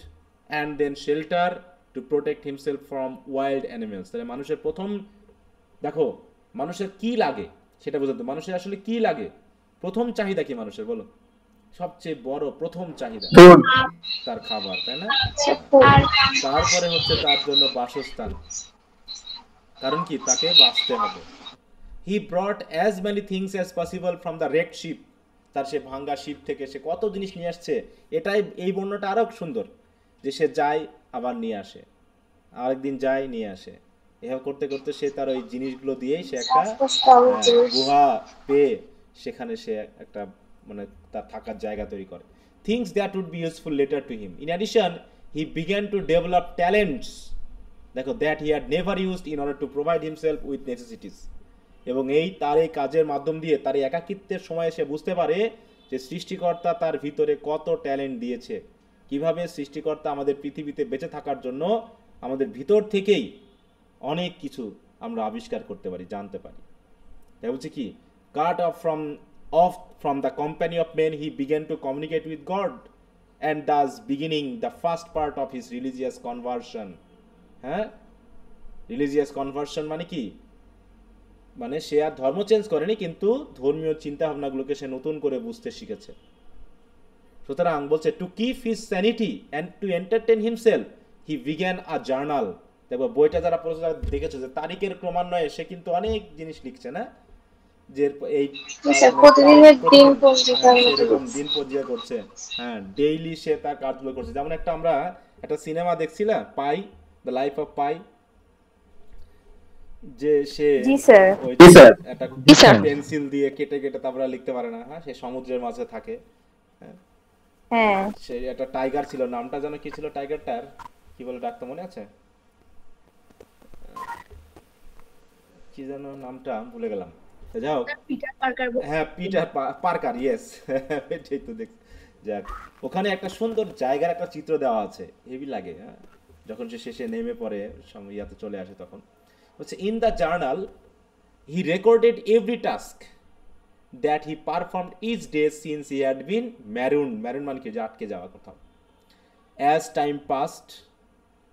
and then shelter to protect himself from wild animals. তাহলে মানুষের প্রথম, দেখো মানুষের কি লাগে সেটা বোঝাতে, মানুষের আসলে কি লাগে, প্রথম চাহিদা কি মানুষের বলো? সবচেয়ে বড় প্রথম চাহিদা তার খাবার, তাই না? তারপরে হচ্ছে তার জন্য বাসস্থান, কারণ কি তাকে বাঁচতে হবে। He brought as many things as possible from the red ship, তার সে ভাঙ্গা শিপ থেকে সে কত জিনিস নিয়ে আসছে। এটাই এই বর্ণনাটা আরো সুন্দর, যে সে যায় আবার নিয়ে আসে, আরেকদিন যায় নিয়ে আসে, এভাবে করতে করতে সে তার ওই জিনিসগুলো দিয়েই সে একটা গুহা পেয়ে সেখানে সে একটা মানে তার থাকার জায়গা তৈরি করে। Things that would be useful later to him. In addition he began to develop talents, দেখো, that he had never used in order to provide himself with necessities. এবং তার এই কাজের মাধ্যম দিয়ে তার এই একাকিত্বের সময় সে বুঝতে পারে যে সৃষ্টিকর্তা তার ভিতরে কত ট্যালেন্ট দিয়েছে, কিভাবে সৃষ্টিকর্তা আমাদের পৃথিবীতে বেঁচে থাকার জন্য আমাদের ভিতর থেকেই অনেক কিছু আমরা আবিষ্কার করতে পারি, জানতে পারি। তাই বলছে কি, cut off from the company of men he began to communicate with God, and thus beginning the first part of his religious conversion. হ্যাঁ, রিলিজিয়াস কনভার্সন মানে কি, মানে সে আর ধর্ম চেঞ্জ করেনি, কিন্তু ধর্মীয় চিন্তা ভাবনাগুলোকে সে নতুন করে বুঝতে শিখেছে। সুতরাং বলছে to keep his sanity and two entertain himself he began a journal. দেখো বইটা যারা পড়েছে তারা দেখেছে যে তারিখের ক্রমান্বয়ে সে কিন্তু অনেক জিনিস লিখছে না। যে এই স্যার প্রতিদিনের দিন পঞ্জিকার মতো সেরকম দিন পর্যায় করছে, হ্যাঁ ডেইলি সে তার কাজগুলো করছে। যেমন আমরা একটা সিনেমা দেখছিলাম পাই, দ্য লাইফ অফ পাই, যে সে জি স্যার। ওই জি স্যার। একটা জি স্যার। পেন্সিল দিয়ে কেটে কেটে তারপরে আর লিখতে পারে না, হ্যাঁ সে সমুদ্রের মাঝে থাকে। হ্যাঁ সে একটা টাইগার ছিল, নামটা যেন কি ছিল টাইগারটার, কি বলে ডাকতো মনে আছে, কি যেন নামটা ভুলে গেলাম। তো যাই হোক, পিটার পার্কার। হ্যাঁ পিটার পার্কার, ইয়েস এটাই তো দেখ। যাক, ওখানে একটা সুন্দর জায়গার একটা চিত্র দেওয়া আছে, হেভি লাগে, হ্যাঁ যখন সে শেষে নেমে পড়ে ইয়াতে চলে আসে তখন হচ্ছে in the journal he recorded every task that he performed each day since he had been marooned, marooned মানে কি, যে আটকে যাওয়া কোথাও। As time passed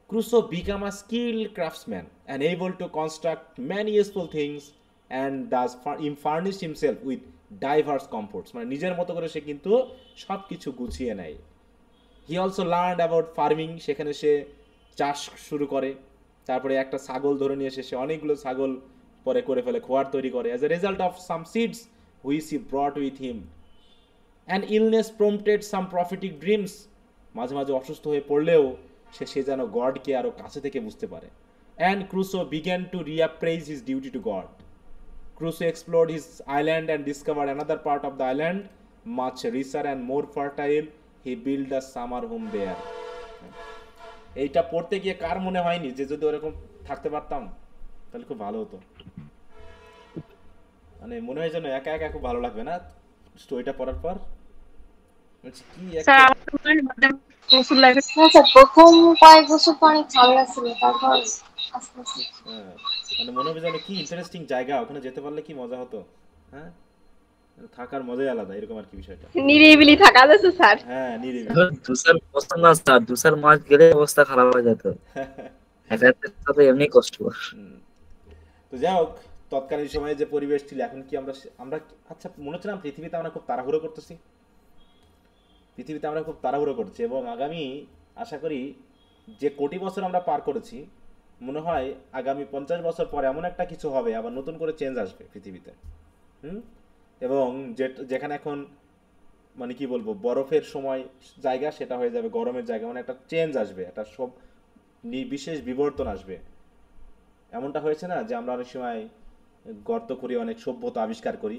Crusoe became a skilled craftsman and able to construct many useful things and thus furnished himself with diverse comforts. মানে নিজের মতো করে সে কিন্তু সব কিছু গুছিয়ে নেয়। He also learned about farming, সেখানে সে চাষ শুরু করে, তারপরে একটা ছাগল ধরে নিয়ে এসে সে অনেকগুলো ছাগল পরে করে ফেলে, খোয়ার তৈরি করে। As a result of some seeds which he brought with him, an illness prompted some prophetic dreams. মাঝে মাঝে অসুস্থ হয়ে পড়লেও সে যেন গডকে আরো কাছে থেকে বুঝতে পারে। And Crusoe began to reappraise his duty to God. Crusoe explored his island and discovered another part of the island much richer and more fertile. He built a summer home there. এইটা পড়তে গিয়ে কার মনে হয়নি যে যদি ওরকম থাকতে পারতাম তাহলে খুব ভালো হতো? মানে মনে হয় যেন একা একা খুব ভালো লাগবে না স্টোরিটা পড়ার পর? কি স্যার একটা আমার তো মনে হয় বাদাম প্রচুর লাগে। হ্যাঁ স্যার প্রথম কয়েক বছর তো অনেক ভালো লাগছিল, তারপর আস্তে আস্তে হ্যাঁ, মানে মনে হবে যেন কি ইন্টারেস্টিং জায়গা, ওখানে যেতে পারলে কি মজা হতো, হ্যাঁ থাকার মজাই আলাদা, এরকম আর কি বিষয়টা। নিরিবিলি থাকা যাচ্ছে স্যার। হ্যাঁ নিরিবিলি। এখন দুসার পছন্দ না স্যার, দুসার মাস গেলে অবস্থা খারাপ হয়ে যেত। একা তো এমনি কষ্ট। তো যাই হোক, তৎকালীন সময়ে যে পরিবেশ ছিল, এখন কি আমরা আমরা আচ্ছা মনে হচ্ছে না পৃথিবীতে আমরা খুব তাড়াহুড়ো করতেছি, পৃথিবীতে আমরা খুব তাড়াহুড়ো করছি, এবং আগামী আশা করি যে কোটি বছর আমরা পার করেছি, মনে হয় আগামী 50 বছর পরে এমন একটা কিছু হবে, আবার নতুন করে চেঞ্জ আসবে পৃথিবীতে। এবং যেখানে এখন মানে কি বলবো বরফের সময় জায়গা, সেটা হয়ে যাবে গরমের জায়গা, মানে একটা চেঞ্জ আসবে, একটা সব বিশেষ বিবর্তন আসবে। এমনটা হয়েছে না যে আমরা অনেক সময় গর্ত করি, অনেক সভ্যতা আবিষ্কার করি,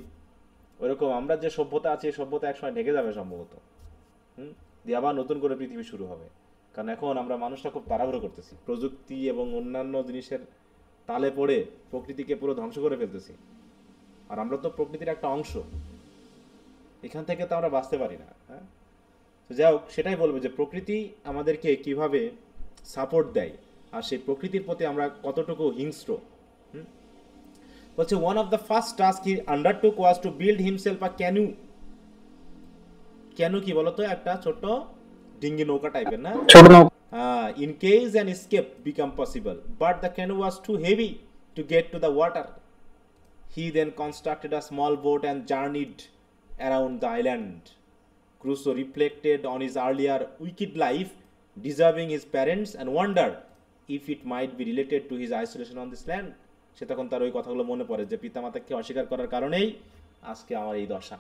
ওইরকম আমরা যে সভ্যতা আছে এই সভ্যতা একসময় ঢেকে যাবে সম্ভবত, দিয়ে আবার নতুন করে পৃথিবী শুরু হবে। কারণ এখন আমরা মানুষরা খুব তাড়াহুড়ো করতেছি, প্রযুক্তি এবং অন্যান্য জিনিসের তালে পড়ে প্রকৃতিকে পুরো ধ্বংস করে ফেলতেছি। আর আমরা তো প্রকৃতির একটা অংশ, এখান থেকে তো আমরা বাঁচতে পারি না, হ্যাঁ। তো যাই হোক, সেটাই বলবো যে প্রকৃতি আমাদেরকে কিভাবে সাপোর্ট দেয়, আর সেই প্রকৃতির প্রতি আমরা কতটুকু হিংস্র। বলছে one of the first task he undertook was to build himself a canoe. Canoe কি বলতো, একটা ছোট ডিঙ্গি নৌকা টাইপের, না? ছোট In case an escape become possible, but the canoe was too heavy to get to the water. He then constructed a small boat and journeyed around the island. Crusoe reflected on his earlier wicked life, deserving his parents, and wondered if it might be related to his isolation on this land. সে তখন তার ওই কথাগুলো মনে পড়ে যে পিতামাতাকে অস্বীকার করার কারণেই আজকে আমার এই দশা।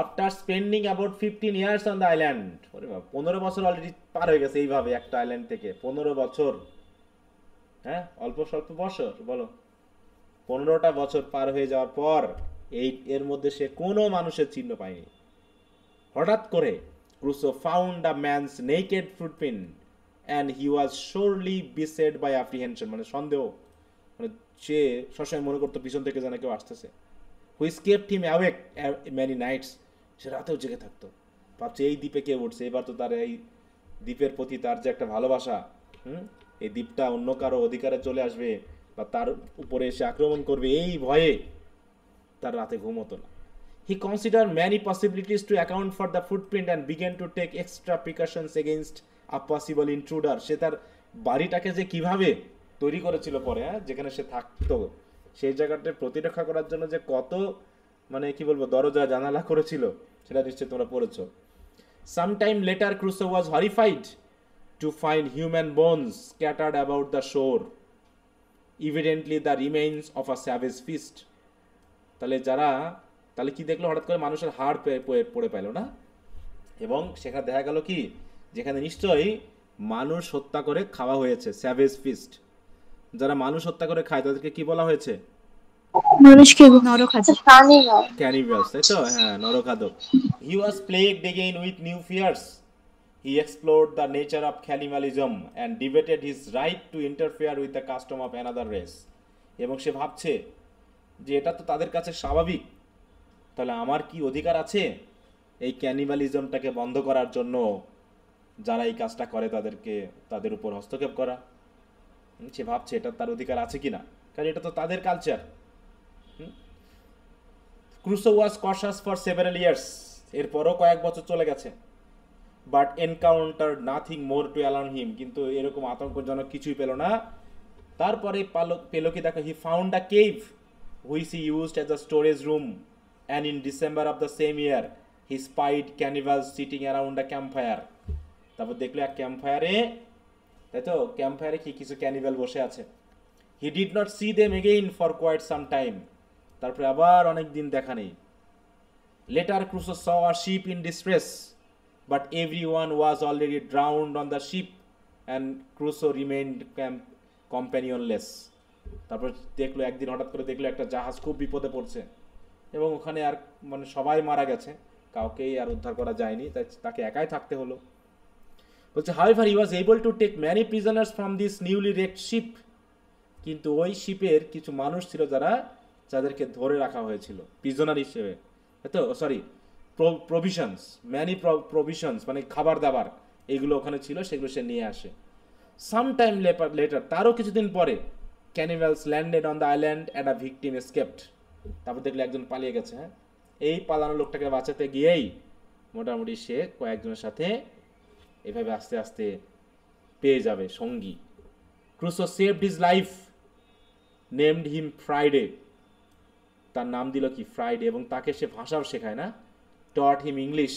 After spending about 15 years on the island, ওরে বাবা 15 বছর অলরেডি পার হয়ে গেছে এইভাবে একটা আইল্যান্ড থেকে, 15 বছর, হ্যাঁ অল্প স্বল্প বছর বলো, 15টা বছর পার হয়ে যাওয়ার পর এর মধ্যে সে কোনো মানুষের চিহ্ন পায়নি। হঠাৎ করে Crusoe found a man's naked footprint and he was sorely beset by apprehension, মানে সন্দেহ, মানে সে সবসময় মনে করতো পিছন থেকে যেন কেউ আসতেছে। Which kept him awake many nights, সে রাতেও জেগে থাকতো, ভাবছে এই দ্বীপে কে উঠছে, এবার তো তার এই দ্বীপের প্রতি তার যে একটা ভালোবাসা, এই দ্বীপটা অন্য কারো অধিকারে চলে আসবে বা তার উপরে এসে আক্রমণ করবে, এই ভয়ে তার রাতে ঘুম হতো না। He consider many possibilities to account for the footprint and began to take extra precautions against a possible intruder. সে তার বাড়িটাকে যে কিভাবে তৈরি করেছিল পরে, হ্যাঁ যেখানে সে থাকতো, সেই জায়গাটা প্রতিরক্ষা করার জন্য যে কত মানে কি বলবো দরজা জানালা করেছিল, সেটা নিশ্চয়ই তোমরা পড়েছো। Sometime later Crusoe was horrified to find human bones scattered about the shore, evidently the remains of a savage feast. তাহলে কি দেখলো, হঠাৎ করে মানুষের হাড় পড়ে পেলো না, এবং সেখানে দেখা গেল কি, যেখানে নিশ্চয়ই মানুষ হত্যা করে খাওয়া হয়েছে, স্যাভেজ ফিস্ট। যারা মানুষ হত্যা করে খায় তাদেরকে কি বলা হয়েছে? মানুষকে নরখাদ্য। প্রাণী নয়। ক্যানিবালস, তাই তো? হ্যাঁ, নরখাদক। He was plagued again with new fears. He explored the nature of cannibalism and debated his right to interfere with the custom of another race. এবং সে ভাবছে যে এটা তো তাদের কাছে স্বাভাবিক, তাহলে আমার কি অধিকার আছে এই ক্যানিবালিজমটাকে বন্ধ করার জন্য, যারা এই কাজটা করে তাদের উপর হস্তক্ষেপ করা? সে ভাবছে এটা তার অধিকার আছে কিনা, কারণ এটা তো তাদের culture. Crusoe was cautious for several years, এরপরও কয়েক বছর চলে গেছে, but encounter nothing more to alarm him, কিন্তু এরকম আতঙ্কজনক কিছুই পেল না। তারপরে পেল কি, দেখো, he found a cave which he used as a storage room, and in December of the same year he spied cannibals sitting around a camp fire. তারপর দেখলো এক ক্যাম্প ফায়ারে, তাই তো, ক্যাম্প ফায়ারে কি কিছু ক্যানিভাল বসে আছে। He did not see them again for quite some time, তারপরে আবার অনেক দিন দেখা নেই। Later Crusoe saw a ship in distress, but everyone was already drowned on the ship and Crusoe remained companionless. তারপর দেখলো, একদিন হঠাৎ করে দেখলো একটা জাহাজ খুব বিপদে পড়ছে, এবং ওখানে আর মানে সবাই মারা গেছে, কাউকেই আর উদ্ধার করা যায়নি, তাই তাকে একাই থাকতে হলো। বলছে, however he was able to take many prisoners from this newly wrecked ship, কিন্তু ওই শিপের কিছু মানুষ ছিল যাদেরকে ধরে রাখা হয়েছিল প্রিজনার হিসেবে, তো সরি প্রভিশনস, ম্যানি প্রভিশনস মানে খাবার দাবার, এগুলো ওখানে ছিল, সেগুলো সে নিয়ে আসে। সাম টাইম লেটার, তারও কিছুদিন পরে, cannibals landed on the island and a victim escaped. তারপর দেখলে একজন পালিয়ে গেছে। হ্যাঁ, এই পালানো লোকটাকে বাঁচাতে গিয়েই মোটামুটি সে কয়েকজনের সাথে এভাবে আস্তে আস্তে পেয়ে যাবে সঙ্গী। Crusoe saved his life, named him Friday, তার নাম দিল কি, ফ্রাইডে, এবং তাকে সে ভাষাও শেখায় না, taught him English.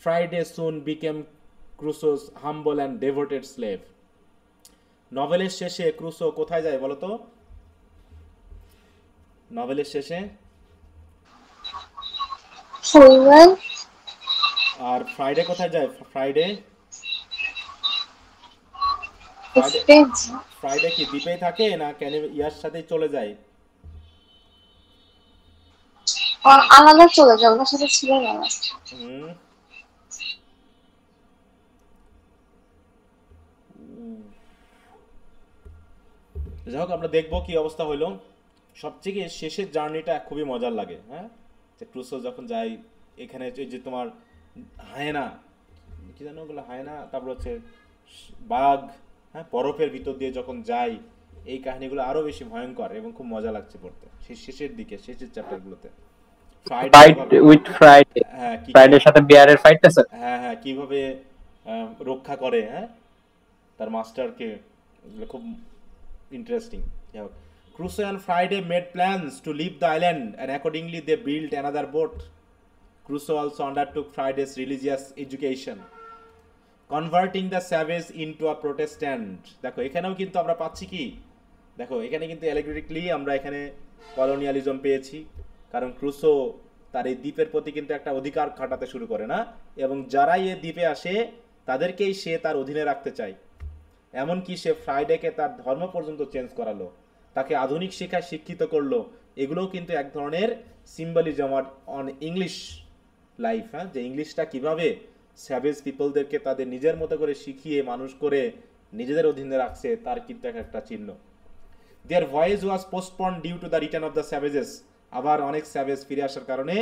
Friday soon became Crusoe's humble and devoted slave. নভেলের শেষে ক্রুসো কোথায় যায় বলো তো? নভেলের শেষে আর ফ্রাইডে কোথায় যায়? ফ্রাইডে কি দ্বীপেই থাকে না ইয়ার সাথেই চলে যায়? আলাদা চলে যাও, ওনার সাথে ছিল না। যাই হোক, আমরা দেখবো কি অবস্থা হইলো। সবচেয়ে শেষের জার্নিটা খুবই মজার লাগে। হ্যাঁ, যে ক্রুসো যখন যায় এখানে, যে তোমার হায়না, কি জানো ওগুলো, হায়না, তারপর হচ্ছে বাঘ, হ্যাঁ, বরফের ভিতর দিয়ে যখন যায়, এই কাহিনীগুলো আরো বেশি ভয়ঙ্কর এবং খুব মজা লাগছে পড়তে শেষের দিকে, শেষের চ্যাপ্টারগুলোতে। ফ্রাইডের সাথে বিয়ারের ফাইট আছে, হ্যাঁ হ্যাঁ, কিভাবে রক্ষা করে, হ্যাঁ, তার মাস্টারকে, খুব interesting. Crusoe and Friday made plans to leave the island, and accordingly they built another boat. Crusoe also undertook Friday's religious education, converting the savage into a Protestant. দেখো এখানেও কিন্তু আমরা পাচ্ছি কি, দেখো এখানে কিন্তু অ্যালিগরিক্যালি আমরা এখানে কলোনিয়ালিজম পেয়েছি, কারণ ক্রুসো তার এই দ্বীপের প্রতি কিন্তু একটা অধিকার খাটাতে শুরু করে না, এবং যারাই এই দ্বীপে আসে তাদেরকেই সে তার অধীনে রাখতে চায়। এমনকি সে ফ্রাইডেকে তার ধর্ম পর্যন্ত চেঞ্জ করালো, তাকে আধুনিক শিক্ষায় শিক্ষিত করলো। এগুলোও কিন্তু এক ধরনের সিম্বলিজম অন ইংলিশ লাইফ, হ্যাঁ, যে ইংলিশটা কিভাবে স্যাভেজ পিপলদেরকে তাদের নিজের মতো করে শিখিয়ে মানুষ করে নিজেদের অধীনে রাখছে, তার কিন্তু একটা চিহ্ন। Their voyage was postponed due to the return of the savages, আবার অনেক স্যাভেজ ফিরে আসার কারণে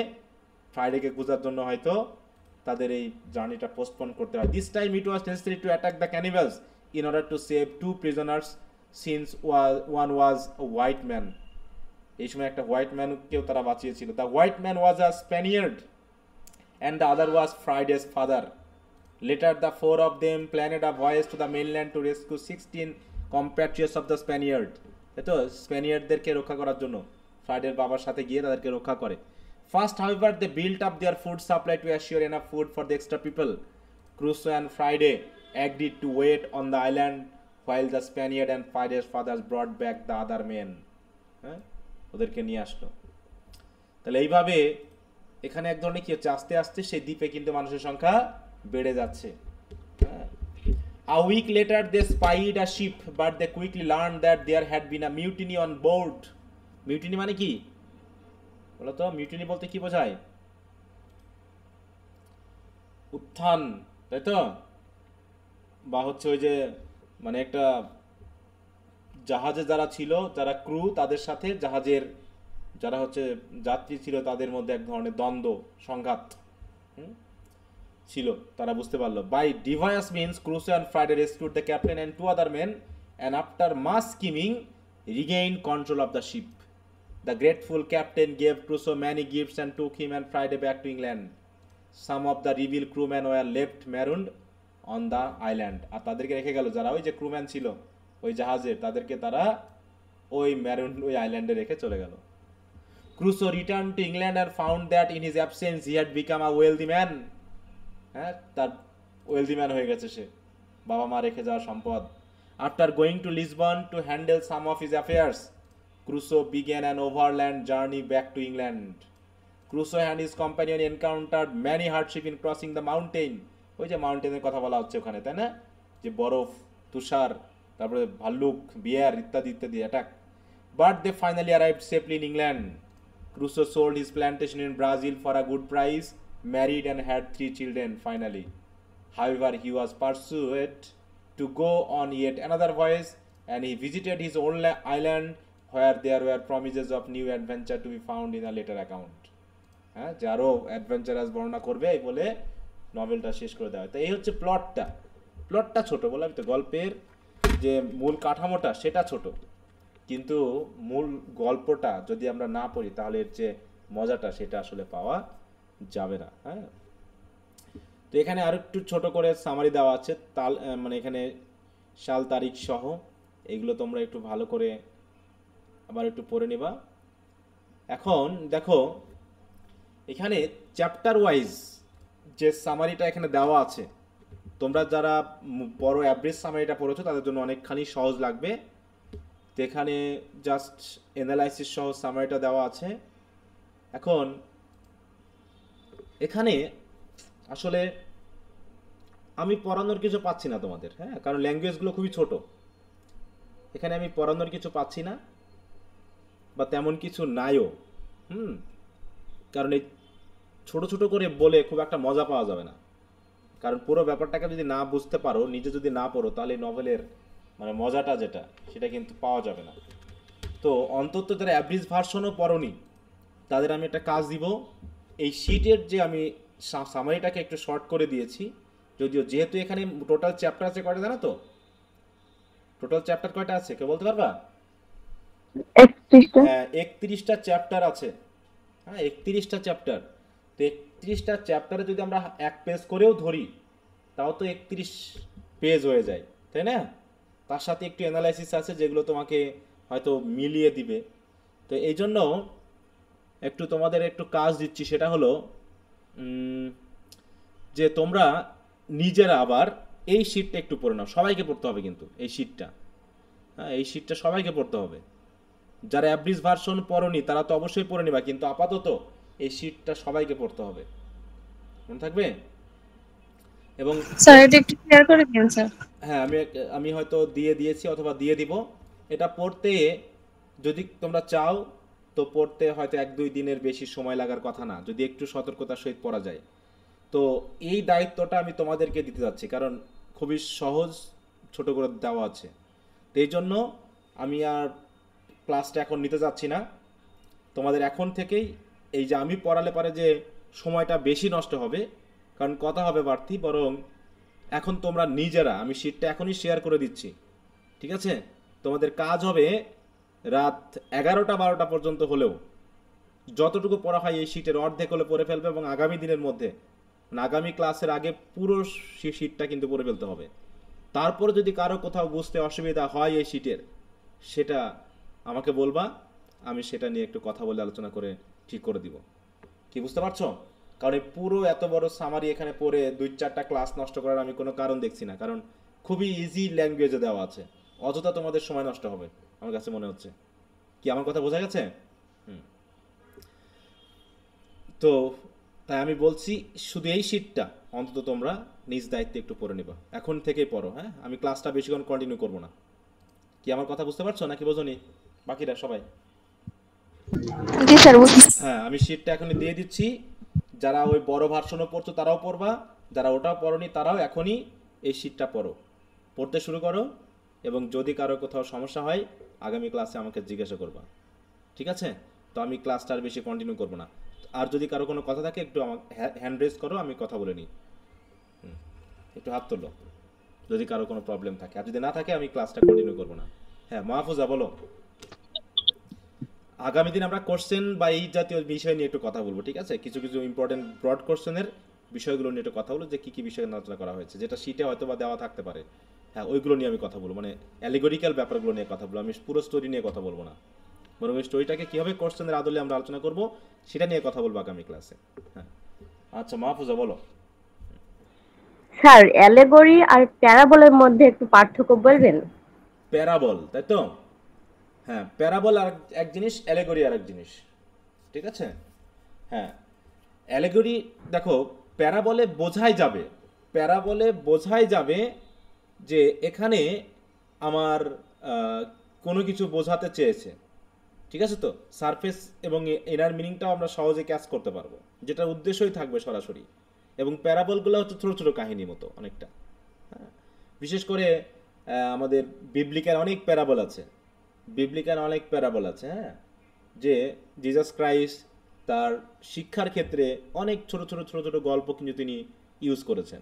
ফ্রাইডেকে খোঁজার জন্য হয়তো তাদের এই জার্নিটা পোস্টপন করতে হয়। This time it was necessary to attack the cannibals in order to save two prisoners, since one was a white man. এই সময় একটা হোয়াইট ম্যানকেও তারা বাঁচিয়েছিল। The white man was a Spaniard and the other was Friday's father. Later the four of them planned a voyage to the mainland to rescue 16 compatriots of the Spaniard. এতো স্প্যানিয়ার্ডদেরকে রক্ষা করার জন্য ফ্রাইডের বাবার সাথে গিয়ে তাদেরকে রক্ষা করে। First, however, they built up their food supply to assure enough food for the extra people. Crusoe and Friday agreed to wait on the island while the Spaniard and Friday's fathers brought back the other men. ওদেরকে নিয়ে আসলো। তাহলে এইভাবে এখানে এক ধরনের কি হচ্ছে, আস্তে আস্তে সেই দ্বীপে কিন্তু মানুষের সংখ্যা বেড়ে যাচ্ছে। A week later they spied a ship but they quickly learned that there had been a mutiny on board. Mutiny মানে কি বলো তো? মিউটিনি বলতে কি বোঝায়? উত্থান, তাই তো? বা হচ্ছে ওই যে মানে একটা জাহাজে যারা ছিল, যারা ক্রু, তাদের সাথে জাহাজের যারা হচ্ছে যাত্রী ছিল তাদের মধ্যে এক ধরনের দ্বন্দ্ব, সংঘাত ছিল, তারা বুঝতে পারলো। By devious means Crusoe and Friday rescued the captain and two other men and after much scheming regain control of the ship. The grateful captain gave Crusoe many gifts and took him and Friday back to England. Some of the rebel crewmen were left marooned on the island. আর তাদেরকে রেখে গেল, যারা ওই যে ক্রুম্যান ছিল ওই জাহাজের, তাদেরকে তারা ওই ম্যারুন ওই আইল্যান্ডে রেখে চলে গেল। Crusoe returned to England and found that in his absence he had become a wealthy man. হ্যাঁ, তার ওয়েলদি ম্যান হয়ে গেছে সে, বাবা মা রেখে যাওয়া সম্পদ। After going to Lisbon to handle some of his affairs, Crusoe began an overland journey back to England. Crusoe and his companion encountered many hardships in crossing the mountain. ওই যে মাউন্টেনের কথা বলা হচ্ছে ওখানে, তাই না? যে বরফ, তুষার, তারপরে ভাল্লুক, বিয়ার ইত্যাদি ইত্যাদি attack. But they finally arrived safely in England. Crusoe sold his plantation in Brazil for a good price, married and had 3 children finally. However, he was pursued to go on yet another voyage and he visited his own island where there were promises of new adventure to be found in a later account. হ্যাঁ, যে আরও adventurous বর্ণনা করবে এই বলে নভেলটা শেষ করে দেওয়া হয়। তো এই হচ্ছে প্লটটা ছোট, বললাম তো, গল্পের যে মূল কাঠামোটা সেটা ছোট, কিন্তু মূল গল্পটা যদি আমরা না পড়ি তাহলে এর যে মজাটা সেটা আসলে পাওয়া যাবে না। হ্যাঁ, তো এখানে আর একটু ছোট করে সামারি দেওয়া আছে, মানে এখানে সাল তারিখ সহ, এগুলো তোমরা একটু ভালো করে আবার একটু পড়ে নিবা। এখন দেখো এখানে চ্যাপ্টার ওয়াইজ যে সামারিটা এখানে দেওয়া আছে, তোমরা যারা বড় অ্যাভারেজ সামারিটা পড়েছো তাদের জন্য অনেকখানি সহজ লাগবে। তো এখানে জাস্ট অ্যানালাইসিস সহ সামারিটা দেওয়া আছে। এখন এখানে আসলে আমি পড়ানোর কিছু পাচ্ছি না তোমাদের, হ্যাঁ, কারণ ল্যাঙ্গুয়েজগুলো খুবই ছোট, এখানে আমি পড়ানোর কিছু পাচ্ছি না বা তেমন কিছু নাইও। কারণ এই ছোট ছোট করে বলে খুব একটা মজা পাওয়া যাবে না, কারণ পুরো ব্যাপারটাকে যদি না বুঝতে পারো, নিজে যদি না পড়ো, তাহলে নভেলের মানে মজাটা যেটা সেটা কিন্তু পাওয়া যাবে না। তো অন্তত যারা অ্যাভারেজ ভার্সনও পড়োনি তাদের আমি একটা কাজ দিব, এই শিটের যে আমি সামারিটাকে একটু শর্ট করে দিয়েছি, যদিও যেহেতু এখানে টোটাল চ্যাপ্টার আছে কয়টা জানো তো? টোটাল চ্যাপ্টার কয়টা আছে কেউ বলতে পারবা? 31টা। হ্যাঁ, 31টা চ্যাপ্টার আছে। হ্যাঁ, 31টা চ্যাপ্টার। তো 31টা চ্যাপ্টারে যদি আমরা এক পেজ করেও ধরি তাও তো 31 পেজ হয়ে যায়, তাই না? তার সাথে একটু অ্যানালাইসিস আছে যেগুলো তোমাকে হয়তো মিলিয়ে দিবে। তো এই জন্য একটু তোমাদের একটু কাজ দিচ্ছি, সেটা হলো যে তোমরা নিজেরা আবার এই শিটটা একটু পড়ে নাও। সবাইকে পড়তে হবে কিন্তু এই শিটটা, হ্যাঁ, এই শিটটা সবাইকে পড়তে হবে। যারা অ্যাভারেজ ভার্সন পড়োনি তারা তো অবশ্যই পড়ে নিবা, কিন্তু আপাতত এই শিটটা সবাইকে পড়তে হবে, মনে থাকবে? এবং স্যার এটা একটু শেয়ার করে দিন স্যার। হ্যাঁ, আমি হয়তো দিয়ে দিয়েছি অথবা দিয়ে দিব। এটা পড়তে যদি তোমরা চাও তো পড়তে হয়তো 1-2 দিনের বেশি সময় লাগার কথা না, যদি একটু সতর্কতার সহিত পড়া যায়। তো এই দায়িত্বটা আমি তোমাদেরকে দিতে যাচ্ছি, কারণ খুবই সহজ ছোট করে দেওয়া আছে। তো এই জন্য আমি আর ক্লাসটা এখন নিতে যাচ্ছি না। তোমাদের এখন থেকেই এই যে আমি পড়ালে পারে যে সময়টা বেশি নষ্ট হবে, কারণ কথা হবে বাড়তি, বরং এখন তোমরা নিজেরা, আমি শিটটা এখনই শেয়ার করে দিচ্ছি, ঠিক আছে? তোমাদের কাজ হবে রাত 11টা-12টা পর্যন্ত হলেও যতটুকু পড়া হয় এই শিটের অর্ধেক হলে পড়ে ফেলবে, এবং আগামী দিনের মধ্যে আগামী ক্লাসের আগে পুরো শিটটা কিন্তু পড়ে ফেলতে হবে। তারপরে যদি কারো কোথাও বুঝতে অসুবিধা হয় এই শিটের, সেটা আমাকে বলবা, আমি সেটা নিয়ে একটু কথা বলে আলোচনা করে ঠিক করে দিব। কি বুঝতে পারছো? কারণ এই পুরো এত বড় সামারি এখানে পড়ে 2-4টা ক্লাস নষ্ট করার আমি কোনো কারণ দেখছি না, কারণ খুবই ইজি ল্যাঙ্গুয়েজে দেওয়া আছে, অযথা তোমাদের সময় নষ্ট হবে আমার কাছে মনে হচ্ছে। কি আমার কথা বোঝা গেছে? তো তাই আমি বলছি শুধু এই শীটটা অন্তত তোমরা নিজ দায়িত্বে একটু পড়ে নিবা, এখন থেকেই পড়ো। হ্যাঁ, আমি ক্লাসটা বেশিক্ষণ কন্টিনিউ করবো না। কি আমার কথা বুঝতে পারছো নাকি বোঝোনি বাকিরা সবাই? জি স্যার, বুঝছি। হ্যাঁ, আমি শীটটা এখনই দিয়ে দিচ্ছি। যারা ওই বড় ভার্সনও পড়ছো তারাও পড়বা, যারা ওটাও পড়োনি তারাও এখনই এই শীটটা পড়ো, পড়তে শুরু করো। এবং যদি কারো কোথাও সমস্যা হয় আগামী ক্লাসে আমাকে জিজ্ঞাসা করবা, ঠিক আছে? তো আমি ক্লাসটা আর বেশি কন্টিনিউ করবো না। আর যদি কারো কোনো কথা থাকে একটু আমাকে হ্যান্ড রেজ করো, আমি কথা বলে নিই। একটু হাত তোলো যদি কারো কোনো প্রবলেম থাকে, আর যদি না থাকে আমি ক্লাসটা কন্টিনিউ করবো না। হ্যাঁ মাহফুজা বলো। আগামী দিন আমরা কোশ্চেন বা এই জাতীয় বিষয় নিয়ে একটু কথা বলবো, ঠিক আছে? কিছু কিছু ইম্পর্টেন্ট ব্রড কোশ্চেনের বিষয়গুলো নিয়ে একটু কথা বলবো, যে কী কী বিষয়ে আলোচনা করা হয়েছে, যেটা শিটে হয়তো বা দেওয়া থাকতে পারে। হ্যাঁ, ওইগুলো নিয়ে আমি কথা বলবো, মানে অ্যালিগরিক্যাল ব্যাপারগুলো নিয়ে কথা বলবো। আমি পুরো স্টোরি নিয়ে কথা বলবো না, বরং ওই স্টোরিটাকে কীভাবে কোশ্চেনের আদলে আমরা আলোচনা করবো সেটা নিয়ে কথা বলবো আগামী ক্লাসে। হ্যাঁ, আচ্ছা মাহফুজা বলো। স্যার, অ্যালেগরি আর প্যারাবলের মধ্যে একটু পার্থক্য বলবেন? প্যারাবল, তাই তো? হ্যাঁ, প্যারাবল আর এক জিনিস, অ্যালেগরি আর এক জিনিস, ঠিক আছে? হ্যাঁ, অ্যালেগরি দেখো, প্যারাবলে বোঝাই যাবে যে এখানে আমার কোনো কিছু বোঝাতে চেয়েছে, ঠিক আছে? তো সারফেস এবং ইনার মিনিংটাও আমরা সহজে ক্যাচ করতে পারবো, যেটার উদ্দেশ্যই থাকবে সরাসরি। এবং প্যারাবলগুলো হচ্ছে ছোটো ছোটো কাহিনী মতো অনেকটা। হ্যাঁ, বিশেষ করে আমাদের বিবলিক্যাল অনেক প্যারাবল আছে, হ্যাঁ, যে জিসাস ক্রাইস্ট তার শিক্ষার ক্ষেত্রে অনেক ছোট ছোট ছোট ছোট গল্প কিন্তু তিনি ইউজ করেছেন।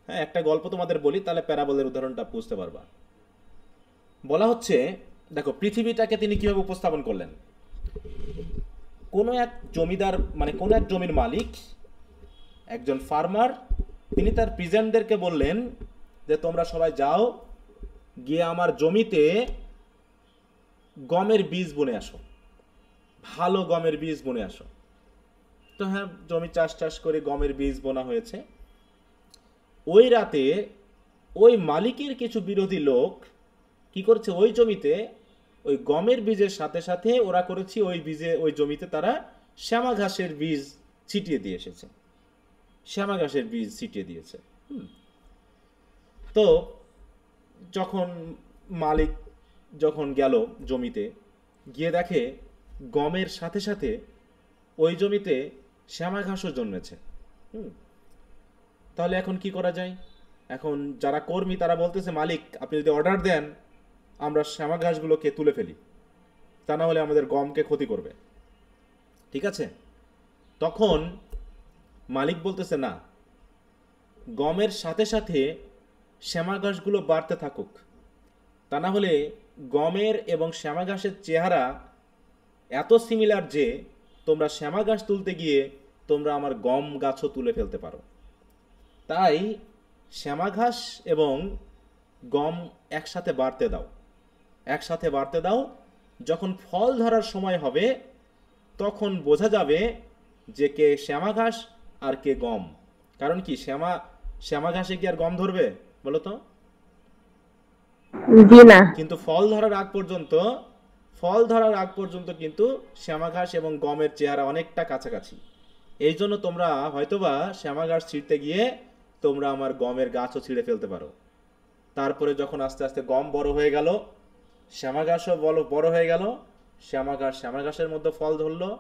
হ্যাঁ, একটা গল্প তোমাদের বলি, তাহলে প্যারাবলের উদাহরণটা বুঝতে পারবা। বলা হচ্ছে, দেখো পৃথিবীটাকে তিনি কিভাবে উপস্থাপন করলেন। কোনো এক জমিদার, মানে কোনো এক জমির মালিক, একজন ফার্মার, তিনি তার প্রিজেন্টদেরকে বললেন যে তোমরা সবাই যাও, গিয়ে আমার জমিতে গমের বীজ বুনে আসো, ভালো গমের বীজ বুনে আসো। তো হ্যাঁ, জমি চাষ করে গমের বীজ বোনা হয়েছে। ওই রাতে ওই মালিকের কিছু বিরোধী লোক কি করেছে, ওই জমিতে ওই গমের বীজের সাথে সাথে ওরা করেছে ওই জমিতে তারা শ্যামা ঘাসের বীজ ছিটিয়ে দিয়ে এসেছে, দিয়েছে। তো যখন মালিক গেল জমিতে, গিয়ে দেখে গমের সাথে সাথে ওই জমিতে শ্যামা ঘাসও জন্মেছে। তাহলে এখন কি করা যায়? এখন যারা কর্মী তারা বলতেছে, মালিক আপনি যদি অর্ডার দেন আমরা শ্যামা ঘাসগুলোকে তুলে ফেলি, তা না হলে আমাদের গমকে ক্ষতি করবে, ঠিক আছে? তখন মালিক বলতেছে, না, গমের সাথে সাথে শ্যামা ঘাসগুলো বাড়তে থাকুক, তা না হলে গমের এবং শ্যামা ঘাসের চেহারা এত সিমিলার যে তোমরা শ্যামা ঘাস তুলতে গিয়ে তোমরা আমার গম গাছও তুলে ফেলতে পারো। তাই শ্যামা ঘাস এবং গম একসাথে বাড়তে দাও। যখন ফল ধরার সময় হবে তখন বোঝা যাবে যে কে শ্যামা ঘাস আর কে গম। কারণ কি, শ্যামা ঘাসে কি আর গম ধরবে বলো তো? জি না। কিন্তু ফল ধরার আগ পর্যন্ত কিন্তু শ্যামা ঘাস এবং গমের চেহারা অনেকটা কাছাকাছি। এই জন্য তোমরা হয়তোবা শ্যামা ঘাস ছিঁড়তে গিয়ে তোমরা আমার গমের গাছও ছিঁড়ে ফেলতে পারো। তারপরে যখন আস্তে আস্তে গম বড় হয়ে গেল, শ্যামা ঘাসও বড় হয়ে গেল, শ্যামা ঘাসের মধ্যে ফল ধরলো,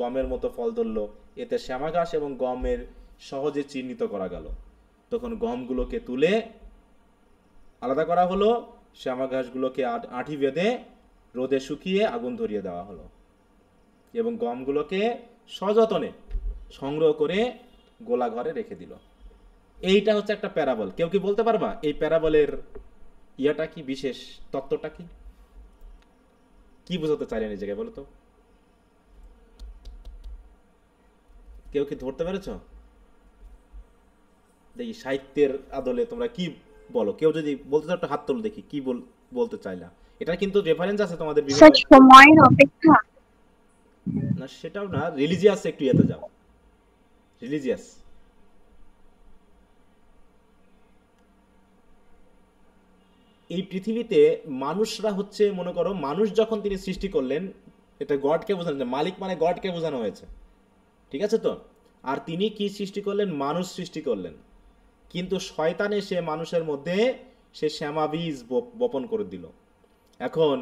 গমের মতো ফল ধরলো। এতে শ্যামা ঘাস এবং গমের সহজে চিহ্নিত করা গেল। তখন গমগুলোকে তুলে আলাদা করা হলো, শ্যামা ঘাসগুলোকে আঠি বেঁধে রোদে শুকিয়ে আগুন ধরিয়ে দেওয়া হলো, এবং গমগুলোকে সযত্নে সংগ্রহ করে গোলা ঘরে রেখে দিল। এইটা হচ্ছে একটা প্যারাবল। কেউ কি বলতে পারবা এই প্যারাবলের ইয়াটা কি, বিশেষ তত্ত্বটা কি? কি বোঝাতে চাইলেন এই জায়গায় বলো তো? কেউ কি ধরতে পেরেছ? দেখি সাহিত্যের আদলে তোমরা কি বলো। কেউ যদি বলতে চাও একটা হাত তোলো, দেখি কি বলতে চাইলা। এটা কিন্তু রেফারেন্স আছে তোমাদের বিভিন্ন, সময়ের অপেক্ষা। না সেটাও না, রিলিজিয়াস একটু ইয়েতে যাও, রিলিজিয়াস। এই পৃথিবীতে মানুষরা হচ্ছে, মনে করো মানুষ যখন তিনি সৃষ্টি করলেন, এটা গডকে বোঝানো, মালিক মানে গডকে বোঝানো হয়েছে, ঠিক আছে তো? আর তিনি কি সৃষ্টি করলেন? মানুষ সৃষ্টি করলেন। কিন্তু শয়তান এসে মানুষের মধ্যে সে শ্যামাবীজ বপন করে দিল। এখন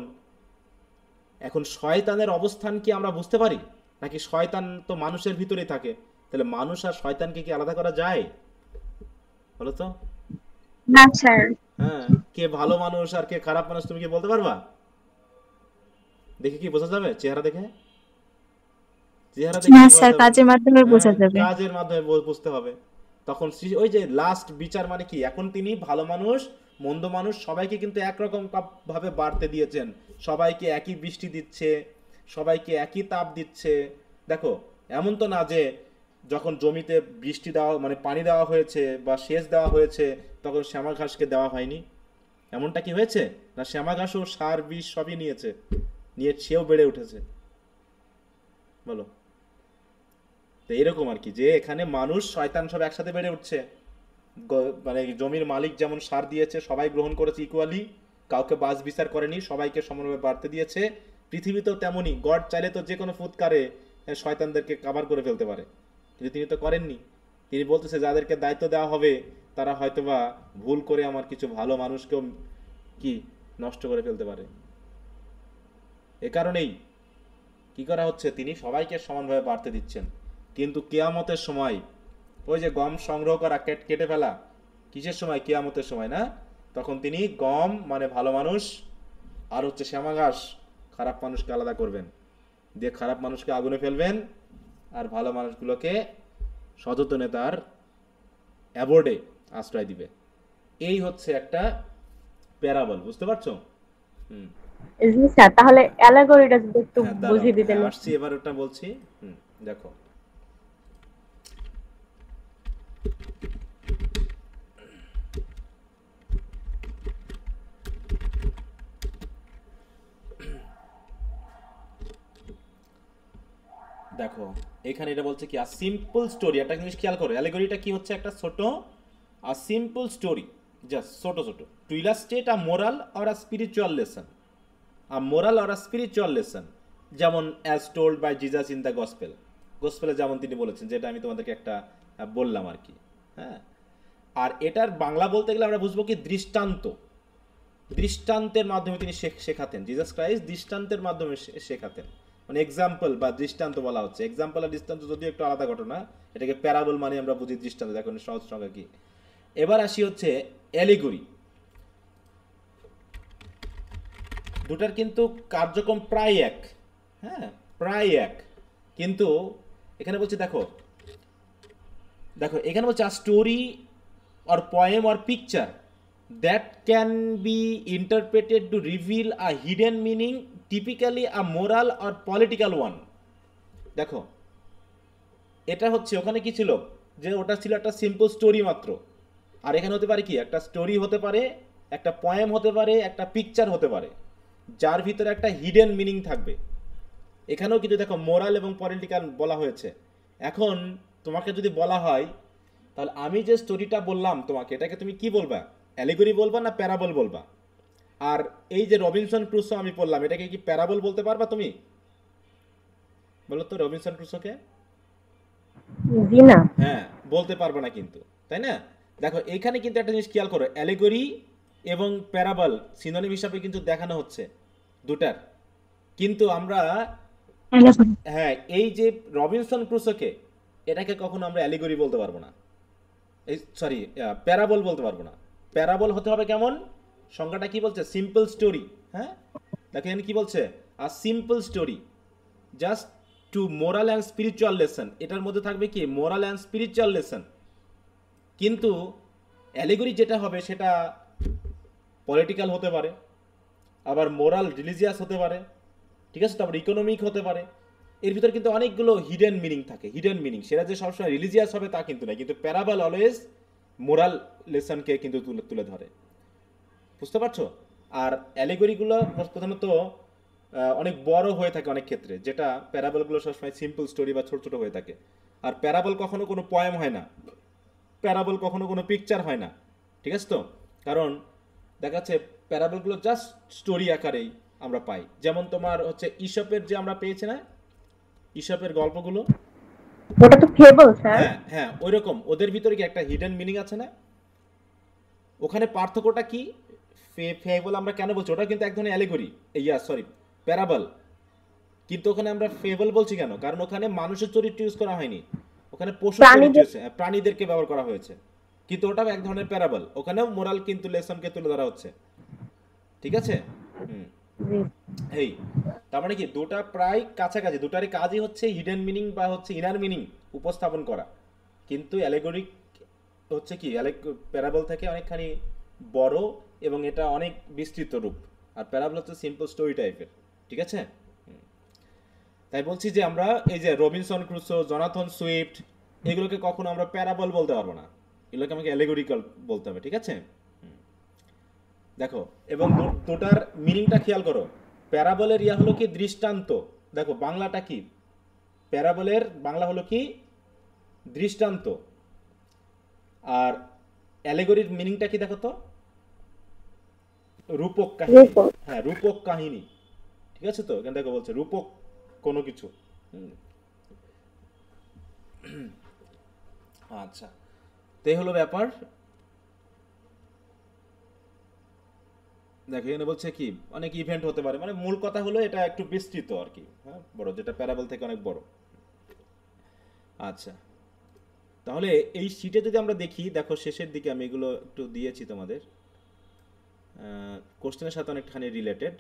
এখন শয়তানের অবস্থান কি আমরা বুঝতে পারি? নাকি শয়তান তো মানুষের ভিতরেই থাকে? তাহলে মানুষ আর শয়তানকে কি আলাদা করা যায়? বলো তো। না স্যার। হ্যাঁ, কে ভালো মানুষ আর কে খারাপ মানুষ তুমি কি বলতে পারবা? দেখে কি বোঝা যাবে? চেহারা দেখে? চেহারা দেখে না কি বোঝা স্যার, যাবে? কাজের মাধ্যমে বোঝা যাবে। কাজের মাধ্যমে বুঝতে হবে। তখন ওই যে লাস্ট বিচার মানে কি, এখন তিনি ভালো মানুষ মন্দ মানুষ সবাইকে কিন্তু একরকম ভাবে বাড়তে দিয়েছেন, সবাইকে একই বৃষ্টি দিচ্ছে, সবাইকে একই তাপ দিচ্ছে। দেখো, এমন তো না যে যখন জমিতে বৃষ্টি দেওয়া মানে পানি দেওয়া হয়েছে বা সেচ দেওয়া হয়েছে তখন শ্যামা ঘাসকে দেওয়া হয়নি। এমনটা কি হয়েছে? না, শ্যামা ঘাসও সার বিষ সবই নিয়েছে, নিয়ে সেও বেড়ে উঠেছে। বলো তো। এরকম আর কি, যে এখানে মানুষ শয়তান সব একসাথে বেড়ে উঠছে। মানে জমির মালিক যেমন সার দিয়েছে সবাই গ্রহণ করেছে ইকুয়ালি, কাউকে বাস বিচার করেনি, সবাইকে সমানভাবে বাড়তে দিয়েছে। পৃথিবীতেও তেমনই, গড চাইলে তো যে কোনো ফুৎকারে শয়তানদেরকে কাভার করে ফেলতে পারে, কিন্তু তিনি তো করেননি। তিনি বলতেছে যাদেরকে দায়িত্ব দেওয়া হবে তারা হয়তোবা ভুল করে আমার কিছু ভালো মানুষকেও কি নষ্ট করে ফেলতে পারে। এ কারণেই কি করা হচ্ছে, তিনি সবাইকে সমানভাবে বাড়তে দিচ্ছেন। কিন্তু কিয়ামতের সময় ওই যে গম সংগ্রহ করা, কেটে ফেলা, কিসের সময়? কিয়ামতের সময় না? তখন তিনি গম মানে ভালো মানুষ আর হচ্ছে শ্যামা ঘাস খারাপ মানুষকে আলাদা করবেন, দিয়ে খারাপ মানুষকে আগুনে ফেলবেন আর ভালো মানুষগুলোকে সযত্নে তার অ্যাবোর্ডে আশ্রয় দিবে। এই হচ্ছে একটা প্যারাবল, বুঝতে পারছো? হুম। জি স্যার, তাহলে অ্যালেগরিটা যদি একটু হ্যাঁ, দাঁড়াও, বুঝিয়ে দিতেন। আসছি, এবার ওটা বলছি। দেখো, দেখো এখানে এটা বলছে কি, আ সিম্পল স্টোরি। একটা জিনিস খেয়াল করো, অ্যালেগরিটা কি হচ্ছে? একটা ছোট আ সিম্পল স্টোরি, জাস্ট ছোট ছোট, to illustrate a moral or a spiritual lesson. A moral or a spiritual lesson, যেমন as told by Jesus in the gospel. গসপেলে যেমন তিনি বলেছেন, যেটা আমি তোমাদেরকে একটা বললাম আর কি। হ্যাঁ, আর এটার বাংলা বলতে গেলে আমরা বুঝবো কি, দৃষ্টান্ত। দৃষ্টান্তের মাধ্যমে তিনি শেখাতেন। জিজাস ক্রাইস্ট দৃষ্টান্তের মাধ্যমে শেখাতেন, মানে এক্সাম্পল বা দৃষ্টান্ত বলা হচ্ছে। এক্সাম্পল আর দৃষ্টান্ত যদিও একটু আলাদা ঘটনা, এটাকে প্যারাবল মানে আমরা বুঝি দৃষ্টান্ত। দেখুন সহজ সংজ্ঞা কি। এবার আসি হচ্ছে অ্যালিগরি। দুটার কিন্তু কার্যক্রম প্রায় এক, হ্যাঁ প্রায় এক, কিন্তু এখানে বলছে দেখো দেখো এখানে বলছে a story or poem or picture that can be interpreted two reveal a hidden meaning, typically a moral or political one. দেখো এটা হচ্ছে, ওখানে কি ছিল যে ওটা ছিল একটা সিম্পল স্টোরি মাত্র, আর এখানে হতে পারে কি, একটা স্টোরি হতে পারে, একটা পোয়েম হতে পারে, একটা পিকচার হতে পারে, যার ভিতরে একটা হিডেন মিনিং থাকবে। এখানেও কিন্তু দেখো মোরাল এবং পলিটিক্যাল বলা হয়েছে। এখন তোমাকে যদি বলা হয় তাহলে আমি যে স্টোরিটা বললাম তোমাকে, এটাকে তুমি কি বলবা? অ্যালিগরি বলবা না প্যারাবল বলবা? আর এই যে রবিনসন ক্রুসো আমি বললাম, এটাকে কি প্যারাবল বলতে পারবা তুমি? বলো তো রবিনসন ক্রুসোকে। জি না। হ্যাঁ, বলতে পারবে না কিন্তু, তাই না? দেখো এখানে কিন্তু একটা জিনিস খেয়াল করো, অ্যালিগরি এবং প্যারাবল সিনোনিম হিসাবে কিন্তু দেখানো হচ্ছে দুটার, কিন্তু আমরা হ্যাঁ এই যে রবিনসন ক্রুসোকে, এটাকে কখনো আমরা অ্যালিগরি বলতে পারবো না, এই সরি প্যারাবল বলতে পারবো না। প্যারাবল হতে হবে কেমন? সংজ্ঞাটা কি বলছে? Simple story. হ্যাঁ, দেখো এখানে কি বলছে? A simple story just to moral and spiritual lesson. এটার মধ্যে থাকবে কি, মোরাল অ্যান্ড স্পিরিচুয়াল লেসন। কিন্তু অ্যালিগরি যেটা হবে সেটা পলিটিক্যাল হতে পারে, আবার মোরাল রিলিজিয়াস হতে পারে, ঠিক আছে, তারপর ইকোনমিক হতে পারে। এর ভিতরে কিন্তু অনেকগুলো হিডেন মিনিং থাকে। হিডেন মিনিং সেটা যে সবসময় রিলিজিয়াস হবে তা কিন্তু না, কিন্তু প্যারাবল অলওয়েজ মোরাল লেসনকে কিন্তু তুলে ধরে, বুঝতে পারছো? আর অ্যালিগরিগুলো প্রধানত অনেক বড় হয়ে থাকে অনেক ক্ষেত্রে, যেটা প্যারাবলগুলো সবসময় সিম্পল স্টোরি বা ছোট ছোট হয়ে থাকে। আর প্যারাবল কখনো কোনো পয়েম হয় না, প্যারাবল কখনো কোনো পিকচার হয় না, ঠিক আছে তো? কারণ দেখা যাচ্ছে প্যারাবলগুলো জাস্ট স্টোরি আকারেই আমরা পাই। যেমন তোমার হচ্ছে ঈশপের যে আমরা পেয়েছি না, ঈশপের গল্পগুলো, ওটা তো ফেবল স্যার। হ্যাঁ হ্যাঁ, ওইরকম ওদের ভিতরে কি একটা হিডেন মিনিং আছে না? ওখানে পার্থক্যটা কি? ফেবল আমরা কেন বলছি? ওটা কিন্তু এক ধরনের অ্যালেগরি, ইয়া সরি প্যারাবল। কিন্তু ওখানে আমরা ফেবল বলছি কেন? কারণ ওখানে মানুষের চরিত্র ইউজ করা হয়নি, ওখানে পশুর চরিত্র প্রাণীদের। প্রাণীদেরকে ব্যবহার করা হয়েছে। কিন্তু ওটাও এক ধরনের প্যারাবল, ওখানেও মোরাল কিন্তু লেসনকে তুলে ধরা হচ্ছে। ঠিক আছে? হুম। জি। এই তার মানে কি দুটা প্রায় কাছাকাছি, দুটারই কাজই হচ্ছে হিডেন মিনিং বা হচ্ছে ইনার মিনিং উপস্থাপন করা। কিন্তু অ্যালেগরিক হচ্ছে কি, প্যারাবল থেকে অনেকখানি বড় এবং এটা অনেক বিস্তৃত রূপ। আর প্যারাবল হচ্ছে সিম্পল স্টোরি টাইপের। ঠিক আছে? তাই বলছি যে আমরা এই যে রবিনসন ক্রুসো, জনাথন সুইফট, এগুলোকে কখনো আমরা প্যারাবল বলতে পারবো না, এগুলোকে আমাকে অ্যালেগরিক্যাল বলতে হবে। ঠিক আছে? দেখো, এবং দুটার মিনিংটা খেয়াল করো। প্যারাবলের ইয়া হলো কি দৃষ্টান্ত। দেখো বাংলাটা কি, প্যারাবলের বাংলা হলো কি দৃষ্টান্ত। আর অ্যালেগরির মিনিংটা কি দেখো তো, রূপক কাহিনী। রূপক। হ্যাঁ, রূপক কাহিনী। ঠিক আছে? তো এখানে দেখো বলছে রূপক কোনো কিছু। আচ্ছা, তো এই হলো ব্যাপার। দেখো এখানে বলছে কি অনেক ইভেন্ট হতে পারে, মানে মূল কথা হলো এটা একটু বিস্তৃত আর কি, হ্যাঁ বড়, যেটা প্যারাবল থেকে অনেক বড়। আচ্ছা, তাহলে এই শীটে যদি আমরা দেখি, দেখো শেষের দিকে আমি এগুলো একটু দিয়েছি তোমাদের, কোশ্চেনের সাথে অনেকখানি রিলেটেড।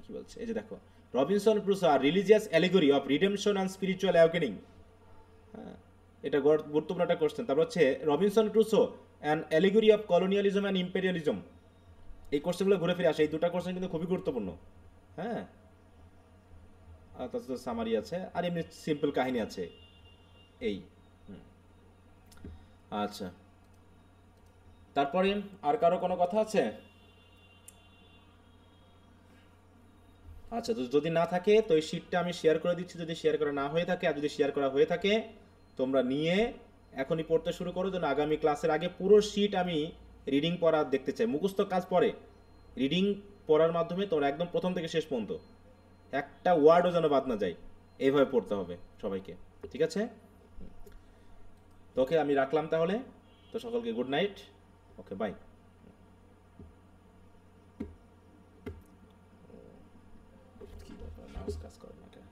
কি বলছে, এই যে দেখো, রবিনসন ক্রুসো আর religious allegory of redemption and spiritual awakening. হ্যাঁ, এটা গুরুত্বপূর্ণ একটা কোশ্চেন। তারপর হচ্ছে Robinson Crusoe and allegory of colonialism and imperialism. এই কোশ্চেনগুলো ঘুরে ফিরে আসে, এই দুটো কোশ্চেন কিন্তু খুবই গুরুত্বপূর্ণ। হ্যাঁ, আর তাছাড়া সামারি আছে, আর এমনি সিম্পল কাহিনী আছে এই। আচ্ছা, তারপরে আর কারো কোনো কথা আছে? আচ্ছা, তো যদি না থাকে তো এই শিটটা আমি শেয়ার করে দিচ্ছি, যদি শেয়ার করা না হয়ে থাকে, আর যদি শেয়ার করা হয়ে থাকে তোমরা নিয়ে এখনই পড়তে শুরু করো, যেন আগামী ক্লাসের আগে পুরো শিট আমি রিডিং পড়া দেখতে চাই। মুখস্থ কাজ পরে, রিডিং পড়ার মাধ্যমে তোমরা একদম প্রথম থেকে শেষ পর্যন্ত একটা ওয়ার্ডও যেন বাদ না যায়, এইভাবে পড়তে হবে সবাইকে। ঠিক আছে? তোকে আমি রাখলাম তাহলে, তো সকলকে গুড নাইট। Okay, by. কি ব্যাপার, মাউস কাজ করে না কেন?